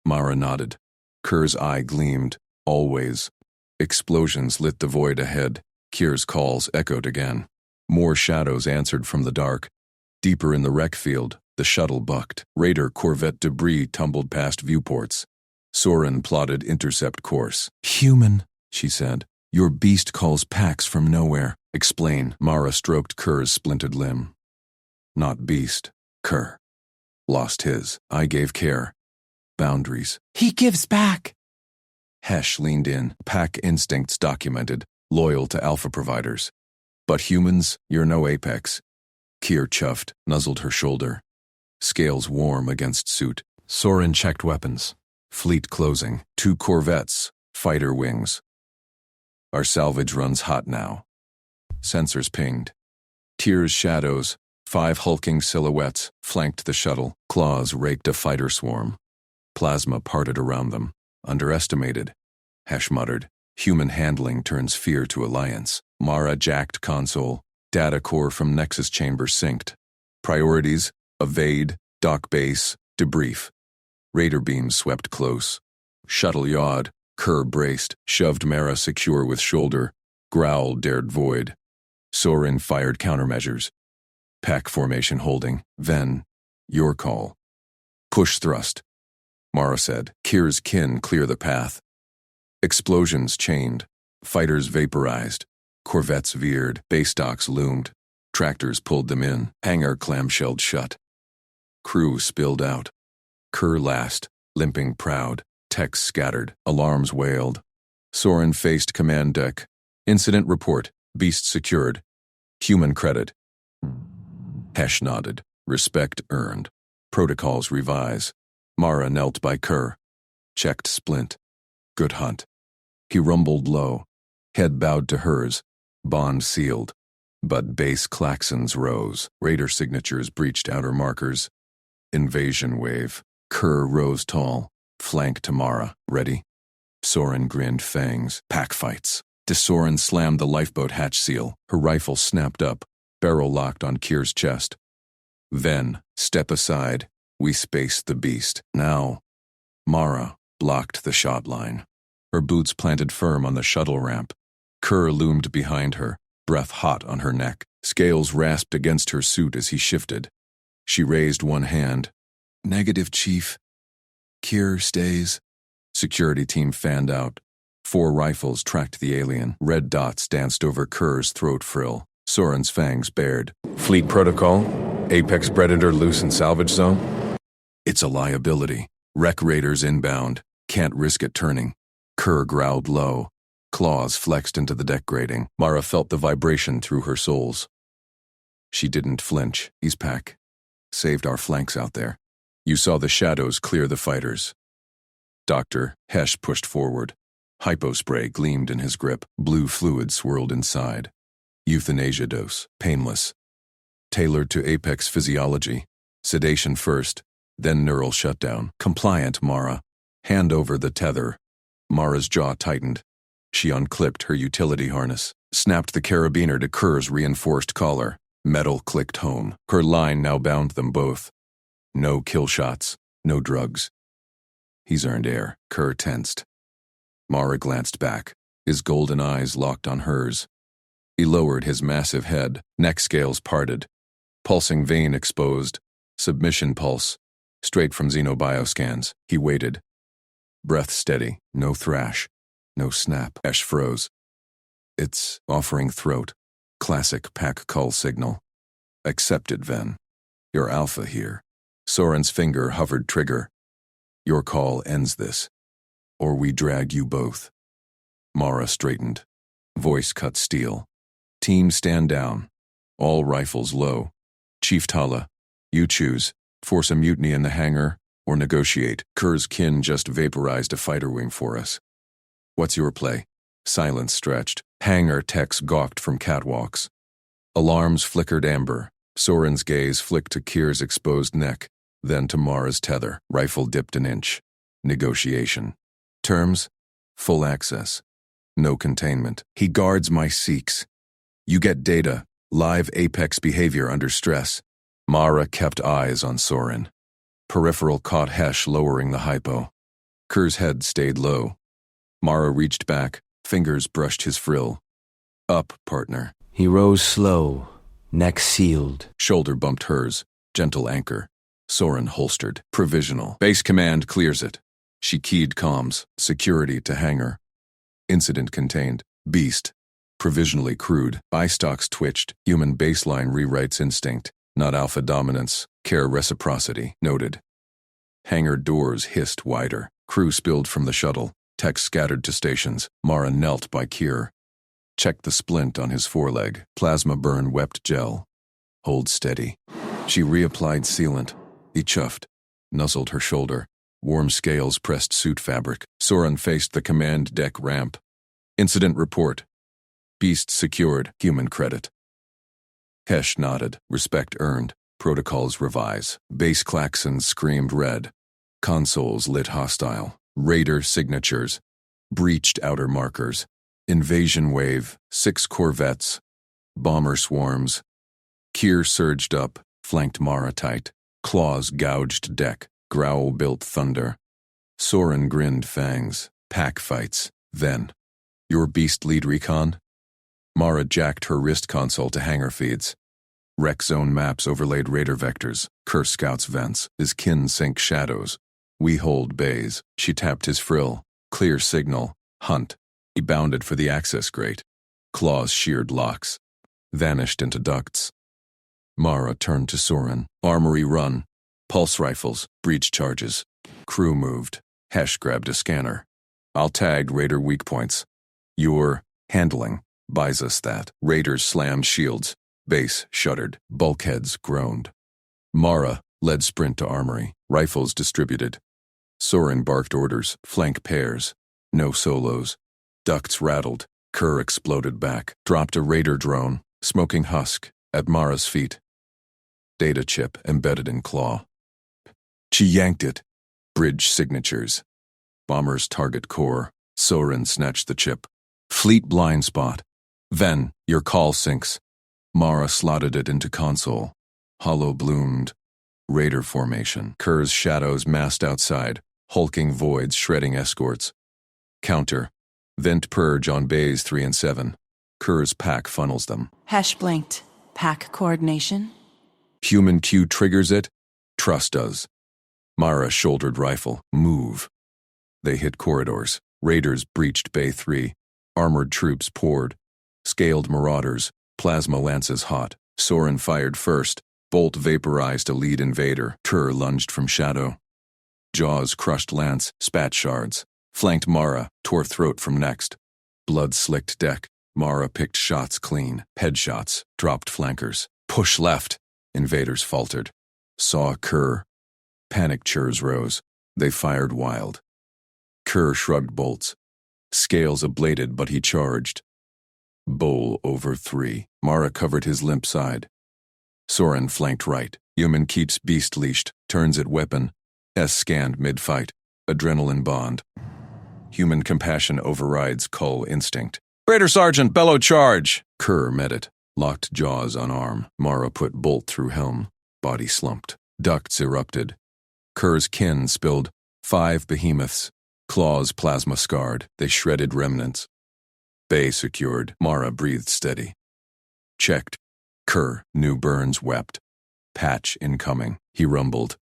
Mara nodded. Kerr's eye gleamed. Always. Explosions lit the void ahead. Kier's calls echoed again. More shadows answered from the dark. Deeper in the wreck field, the shuttle bucked. Raider Corvette debris tumbled past viewports. Soren plotted intercept course. Human, she said. Your beast calls packs from nowhere. Explain. Mara stroked Kerr's splinted limb. Not beast. Kerr. Lost his. I gave care. Boundaries. He gives back. Hesh leaned in. Pack instincts documented. Loyal to alpha providers. But humans, you're no apex. Kier chuffed, nuzzled her shoulder. Scales warm against suit. Soren checked weapons. Fleet closing. 2 corvettes. Fighter wings. Our salvage runs hot now. Sensors pinged. Tier's shadows. 5 hulking silhouettes flanked the shuttle. Claws raked a fighter swarm. Plasma parted around them. Underestimated. Hesh muttered. Human handling turns fear to alliance. Mara jacked console. Data core from Nexus chamber synced. Priorities: evade, dock base, debrief. Raider beams swept close. Shuttle yawed. Kerr braced, shoved Mara secure with shoulder. Growl dared void. Soren fired countermeasures. Pack formation holding. Ven, your call. Push thrust. Mara said. Kier's kin clear the path. Explosions chained. Fighters vaporized. Corvettes veered. Base docks loomed. Tractors pulled them in. Hangar clamshelled shut. Crew spilled out. Kerr last, limping proud. Techs scattered. Alarms wailed. Soren faced command deck. Incident report. Beast secured. Human credit. Hesh nodded. Respect earned. Protocols revise. Mara knelt by Kerr. Checked splint. Good hunt. He rumbled low. Head bowed to hers. Bond sealed. But base klaxons rose. Raider signatures breached outer markers. Invasion wave. Kerr rose tall. Flank to Mara. Ready? Soren grinned fangs. Pack fights. Soren slammed the lifeboat hatch seal. Her rifle snapped up. barrel locked on Kier's chest. Ven, step aside. We spaced the beast. Now. Mara blocked the shot line. Her boots planted firm on the shuttle ramp. Kerr loomed behind her, breath hot on her neck. Scales rasped against her suit as he shifted. She raised one hand. Negative, Chief. Kier stays. Security team fanned out. 4 rifles tracked the alien. Red dots danced over Kerr's throat frill. Soren's fangs bared. Fleet protocol? Apex predator loose in salvage zone? It's a liability. Wreck raiders inbound. Can't risk it turning. Kerr growled low. Claws flexed into the deck grating. Mara felt the vibration through her soles. She didn't flinch. He's pack. Saved our flanks out there. You saw the shadows clear the fighters. Dr. Hesh pushed forward. Hypospray gleamed in his grip. Blue fluid swirled inside. Euthanasia dose. Painless. Tailored to Apex physiology. Sedation first, then neural shutdown. Compliant, Mara. Hand over the tether. Mara's jaw tightened. She unclipped her utility harness, snapped the carabiner to Kerr's reinforced collar. Metal clicked home. Her line now bound them both. No kill shots, no drugs. He's earned air. Kerr tensed. Mara glanced back, his golden eyes locked on hers. He lowered his massive head, neck scales parted. Pulsing vein exposed. Submission pulse. Straight from xenobioscans. He waited. Breath steady, no thrash. No snap. Hesh froze. It's offering throat. Classic pack call signal. Accept it, Ven. You're alpha here. Soren's finger hovered trigger. Your call ends this. Or we drag you both. Mara straightened. Voice cut steel. Team stand down. All rifles low. Chief Tala, you choose. Force a mutiny in the hangar, or negotiate. Kerr's kin just vaporized a fighter wing for us. What's your play? Silence stretched. Hangar techs gawked from catwalks. Alarms flickered amber. Soren's gaze flicked to Kier's exposed neck, then to Mara's tether. Rifle dipped an inch. Negotiation. Terms? Full access. No containment. He guards my Sikhs. You get data, live Apex behavior under stress. Mara kept eyes on Soren. Peripheral caught Hesh lowering the hypo. Kerr's head stayed low. Mara reached back, fingers brushed his frill. Up, partner. He rose slow, neck sealed. Shoulder bumped hers, gentle anchor. Soren holstered. Provisional. Base command clears it. She keyed comms, security to hangar. Incident contained. Beast. Provisionally crude. Eye stalks twitched. Human baseline rewrites instinct. Not alpha dominance. Care reciprocity. Noted. Hangar doors hissed wider. Crew spilled from the shuttle. Techs scattered to stations. Mara knelt by Kier. Checked the splint on his foreleg. Plasma burn wept gel. Hold steady. She reapplied sealant. He chuffed. Nuzzled her shoulder. Warm scales pressed suit fabric. Soren faced the command deck ramp. Incident report. Beast secured. Human credit. Hesh nodded. Respect earned. Protocols revise. Base klaxons screamed red. Consoles lit hostile. Raider signatures. Breached outer markers. Invasion wave. 6 corvettes. Bomber swarms. Kier surged up, flanked Mara tight. Claws gouged deck. Growl built thunder. Soren grinned fangs. Pack fights. Then. Your beast lead recon? Mara jacked her wrist console to hangar feeds. Wreck zone maps overlaid raider vectors. Kerr scouts vents. His kin sink shadows. We hold bays. She tapped his frill. Clear signal. Hunt. He bounded for the access grate. Claws sheared locks. Vanished into ducts. Mara turned to Soren. Armory run. Pulse rifles. Breach charges. Crew moved. Hesh grabbed a scanner. I'll tag raider weak points. Your handling buys us that. Raiders slammed shields. Base shuddered. Bulkheads groaned. Mara led sprint to armory. Rifles distributed. Soren barked orders. Flank pairs. No solos. Ducts rattled. Kerr exploded back. Dropped a raider drone. Smoking husk. At Mara's feet. Data chip embedded in claw. She yanked it. Bridge signatures. Bomber's target core. Soren snatched the chip. Fleet blind spot. Ven, your call sinks. Mara slotted it into console. Hollow bloomed. Raider formation. Kerr's shadows massed outside, hulking voids shredding escorts. Counter. Vent purge on bays 3 and 7. Kerr's pack funnels them. Hash blinked. Pack coordination? Human Q triggers it. Trust does. Mara shouldered rifle. Move. They hit corridors. Raiders breached Bay 3. Armored troops poured. Scaled marauders. Plasma lances hot. Soren fired first. Bolt vaporized a lead invader. Kerr lunged from shadow. Jaws crushed lance. Spat shards. Flanked Mara. Tore throat from next. Blood-slicked deck. Mara picked shots clean. Headshots. Dropped flankers. Push left. Invaders faltered. Saw Kerr. Panic churs rose. They fired wild. Kerr shrugged bolts. Scales ablated, but he charged. Bowl over 3. Mara covered his limp side. Soren flanked right. Human keeps beast leashed. Turns at weapon. S scanned mid-fight. Adrenaline bond. Human compassion overrides cull instinct. Raider Sergeant, bellow charge! Kerr met it. Locked jaws on arm. Mara put bolt through helm. Body slumped. Ducts erupted. Kerr's kin spilled. 5 behemoths. Claws plasma scarred. They shredded remnants. Bay secured. Mara breathed steady. Checked. Kerr, new burns, wept. Patch incoming. He rumbled.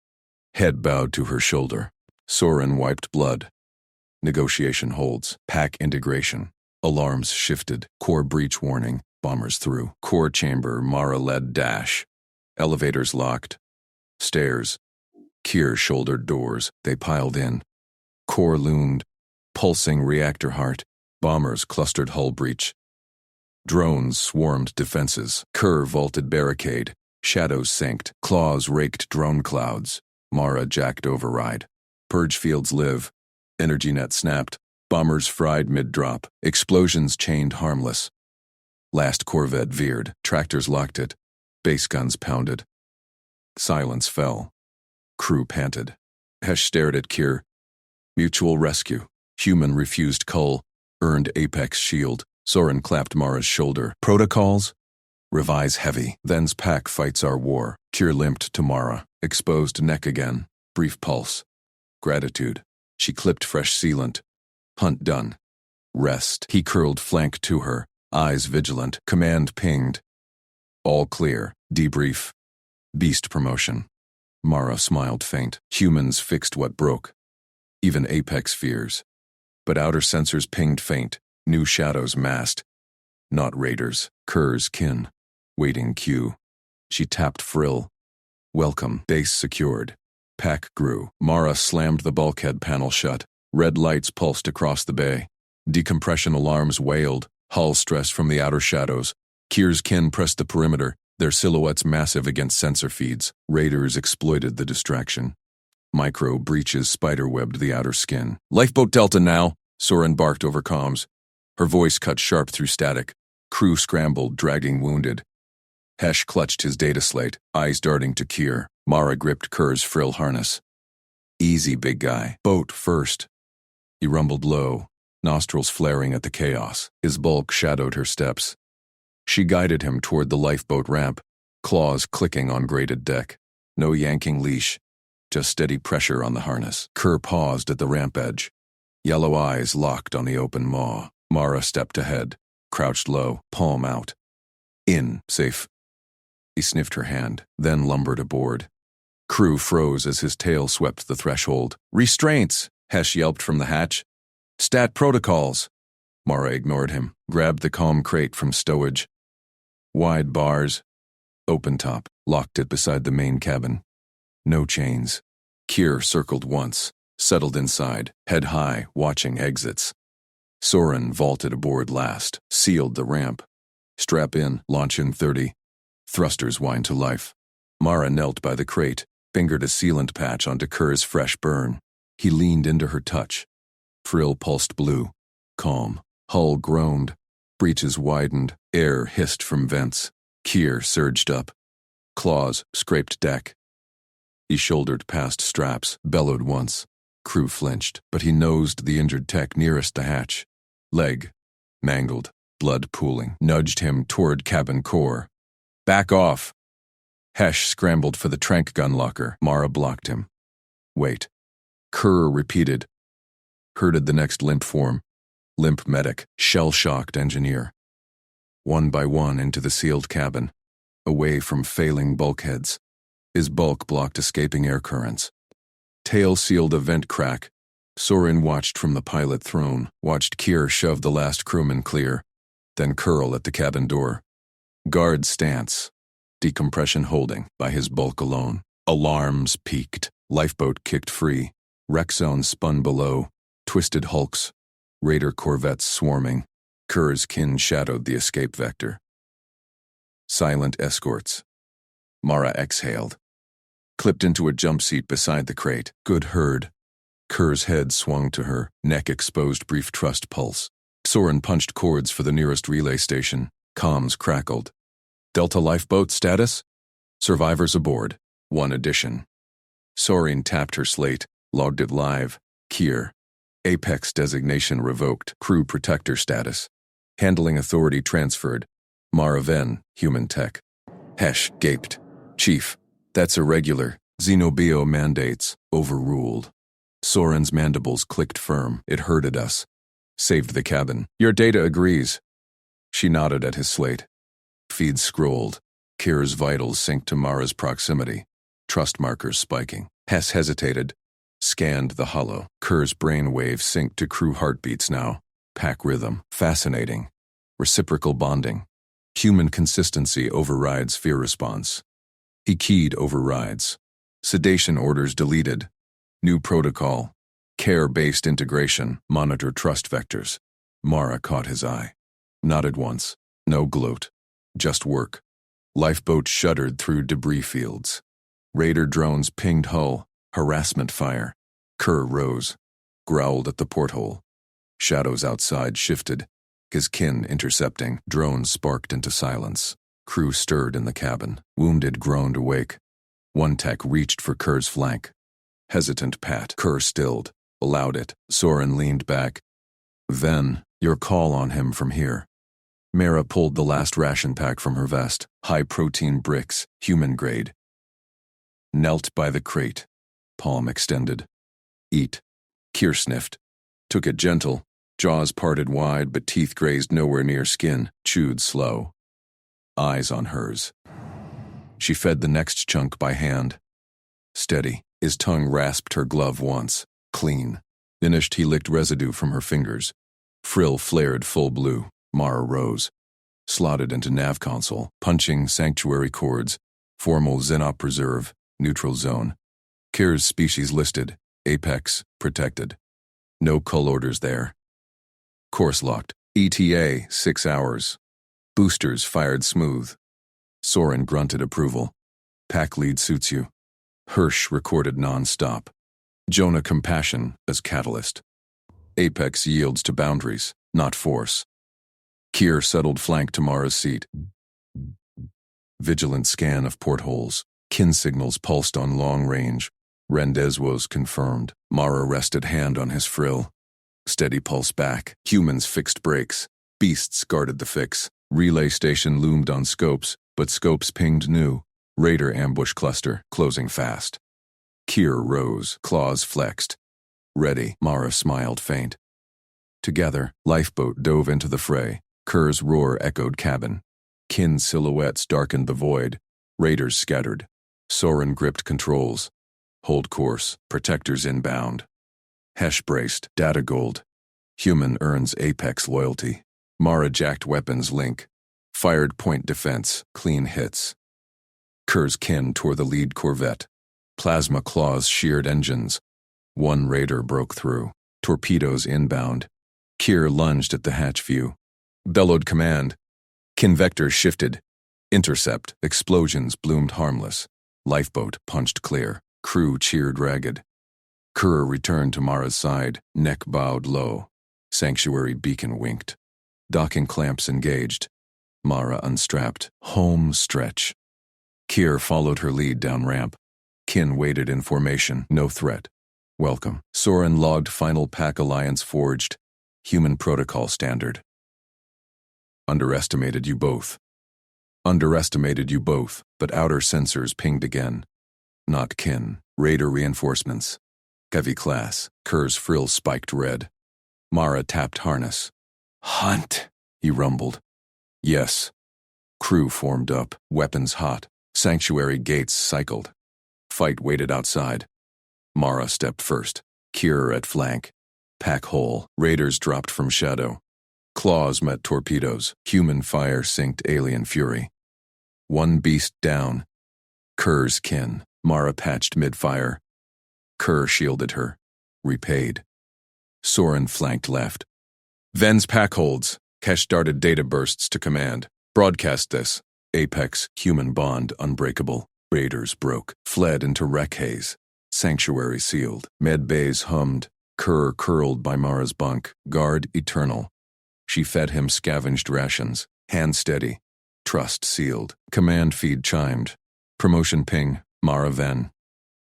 Head bowed to her shoulder. Soren wiped blood. Negotiation holds. Pack integration. Alarms shifted. Core breach warning. Bombers through. Core chamber. Mara led dash. Elevators locked. Stairs. Kier shouldered doors. They piled in. Core loomed. Pulsing reactor heart. Bombers clustered hull breach. Drones swarmed defenses. Kerr vaulted barricade. Shadows sanked. Claws raked drone clouds. Mara jacked override. Purge fields live. Energy net snapped. Bombers fried mid-drop. Explosions chained harmless. Last Corvette veered. Tractors locked it. Base guns pounded. Silence fell. Crew panted. Hesh stared at Kier. Mutual rescue. Human refused cull. Earned apex shield. Soren clapped Mara's shoulder. Protocols? Revise heavy. Then's pack fights our war. Kier limped to Mara. Exposed neck again. Brief pulse. Gratitude. She clipped fresh sealant. Hunt done. Rest. He curled flank to her. Eyes vigilant. Command pinged. All clear. Debrief. Beast promotion. Mara smiled faint. Humans fixed what broke. Even apex fears. But outer sensors pinged faint. New shadows massed. Not raiders. Kerr's kin. Waiting queue. She tapped frill. Welcome. Base secured. Pack grew. Mara slammed the bulkhead panel shut. Red lights pulsed across the bay. Decompression alarms wailed. Hull stress from the outer shadows. Kier's kin pressed the perimeter, their silhouettes massive against sensor feeds. Raiders exploited the distraction. Micro breaches spiderwebbed the outer skin. Lifeboat Delta now, Soren barked over comms. Her voice cut sharp through static. Crew scrambled, dragging wounded. Hesh clutched his data slate, eyes darting to Kier. Mara gripped Kerr's frill harness. Easy, big guy. Boat first. He rumbled low, nostrils flaring at the chaos. His bulk shadowed her steps. She guided him toward the lifeboat ramp, claws clicking on grated deck. No yanking leash, just steady pressure on the harness. Kerr paused at the ramp edge. Yellow eyes locked on the open maw. Mara stepped ahead, crouched low, palm out. In, safe. He sniffed her hand, then lumbered aboard. Crew froze as his tail swept the threshold. Restraints, Hesh yelped from the hatch. Stat protocols. Mara ignored him, grabbed the comm crate from stowage. Wide bars. Open top, locked it beside the main cabin. No chains. Kier circled once, settled inside, head high, watching exits. Soren vaulted aboard last, sealed the ramp. Strap in, launch in 30. Thrusters wind to life. Mara knelt by the crate, fingered a sealant patch onto Kerr's fresh burn. He leaned into her touch. Frill pulsed blue. Calm. Hull groaned. Breaches widened. Air hissed from vents. Kier surged up. Claws scraped deck. He shouldered past straps, bellowed once. Crew flinched, but he nosed the injured tech nearest the hatch. Leg. Mangled. Blood pooling. Nudged him toward cabin core. Back off! Hesh scrambled for the trank gun locker. Mara blocked him. Wait. Kerr repeated. Herded the next limp form. Limp medic, shell-shocked engineer. One by one into the sealed cabin, away from failing bulkheads. His bulk blocked escaping air currents. Tail sealed a vent crack. Soren watched from the pilot throne, watched Kier shove the last crewman clear, then curl at the cabin door. Guard stance. Decompression holding by his bulk alone. Alarms peaked. Lifeboat kicked free. Wreck zone spun below. Twisted hulks. Raider corvettes swarming. Kerr's kin shadowed the escape vector. Silent escorts. Mara exhaled. Clipped into a jump seat beside the crate. Good herd. Kerr's head swung to her, neck exposed brief trust pulse. Soren punched cords for the nearest relay station. Comms crackled. Delta lifeboat status? Survivors aboard. 1 addition. Soren tapped her slate, logged it live. Kier. Apex designation revoked. Crew protector status. Handling authority transferred. Mara Ven, human tech. Hesh gaped. Chief, that's irregular. Xenobio mandates. Overruled. Soren's mandibles clicked firm. It herded us. Saved the cabin. Your data agrees. She nodded at his slate. Feeds scrolled. Kier's vitals synced to Mara's proximity. Trust markers spiking. Hess hesitated. Scanned the hollow. Kerr's brain waves synced to crew heartbeats now. Pack rhythm. Fascinating. Reciprocal bonding. Human consistency overrides fear response. He keyed overrides. Sedation orders deleted. New protocol. Care-based integration. Monitor trust vectors. Mara caught his eye. Nodded once. No gloat. Just work. Lifeboat shuddered through debris fields. Raider drones pinged hull. Harassment fire. Kerr rose. Growled at the porthole. Shadows outside shifted. His kin intercepting. Drones sparked into silence. Crew stirred in the cabin. Wounded groaned awake. One tech reached for Kerr's flank. Hesitant pat. Kerr stilled. Allowed it. Soren leaned back. Then, your call on him from here. Mara pulled the last ration pack from her vest. High-protein bricks, human grade. Knelt by the crate. Palm extended. Eat. Kier sniffed. Took it gentle. Jaws parted wide, but teeth grazed nowhere near skin. Chewed slow. Eyes on hers. She fed the next chunk by hand. Steady. His tongue rasped her glove once. Clean. Finished, he licked residue from her fingers. Frill flared full blue. Mara rose. Slotted into nav console. Punching sanctuary cords. Formal Xenop Preserve. Neutral zone. Kier's species listed. Apex. Protected. No cull orders there. Course locked. ETA 6 hours. Boosters fired smooth. Soren grunted approval. Pack lead suits you. Hirsch recorded non-stop. Jonah compassion as catalyst. Apex yields to boundaries, not force. Kier settled flank to Mara's seat. Vigilant scan of portholes. Kin signals pulsed on long range. Rendezvous confirmed. Mara rested hand on his frill. Steady pulse back. Humans fixed brakes. Beasts guarded the fix. Relay station loomed on scopes, but scopes pinged new. Raider ambush cluster, closing fast. Kier rose, claws flexed. Ready, Mara smiled faint. Together, lifeboat dove into the fray. Kerr's roar echoed cabin. Kin silhouettes darkened the void. Raiders scattered. Soren gripped controls. Hold course, protectors inbound. Hesh braced, data gold. Human earns apex loyalty. Mara jacked weapons link. Fired point defense, clean hits. Kerr's kin tore the lead corvette. Plasma claws sheared engines. One raider broke through. Torpedoes inbound. Kier lunged at the hatch view. Bellowed command. Kin vectors shifted. Intercept. Explosions bloomed harmless. Lifeboat punched clear. Crew cheered ragged. Kerr returned to Mara's side. Neck bowed low. Sanctuary beacon winked. Docking clamps engaged. Mara unstrapped. Home stretch. Kier followed her lead down ramp. Kin waited in formation. No threat. Welcome. Soren logged final pack alliance forged. Human protocol standard. Underestimated you both. Underestimated you both, but outer sensors pinged again. Not kin. Raider reinforcements. Heavy class. Kerr's frill spiked red. Mara tapped harness. Hunt, He rumbled. Yes. Crew formed up, weapons hot. Sanctuary gates cycled. Fight waited outside. Mara stepped first. Kier at flank. Pack hole. Raiders dropped from shadow. Claws met torpedoes. Human fire synced alien fury. One beast down. Kerr's kin. Mara patched mid-fire. Kerr shielded her. Repaid. Soren flanked left. Ven's pack holds. Kesh darted data bursts to command. Broadcast this. Apex, human bond unbreakable. Raiders broke. Fled into wreck haze. Sanctuary sealed. Med bays hummed. Kerr curled by Mara's bunk. Guard eternal. She fed him scavenged rations. Hand steady. Trust sealed. Command feed chimed. Promotion ping. Mara Ven.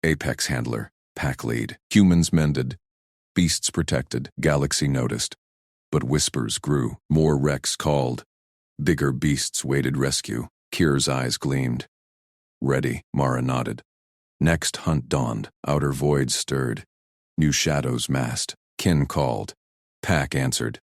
Apex handler. Pack lead. Humans mended. Beasts protected. Galaxy noticed. But whispers grew. More wrecks called. Bigger beasts waited rescue. Kier's eyes gleamed. Ready, Mara nodded. Next hunt dawned. Outer voids stirred. New shadows massed. Kin called. Pack answered.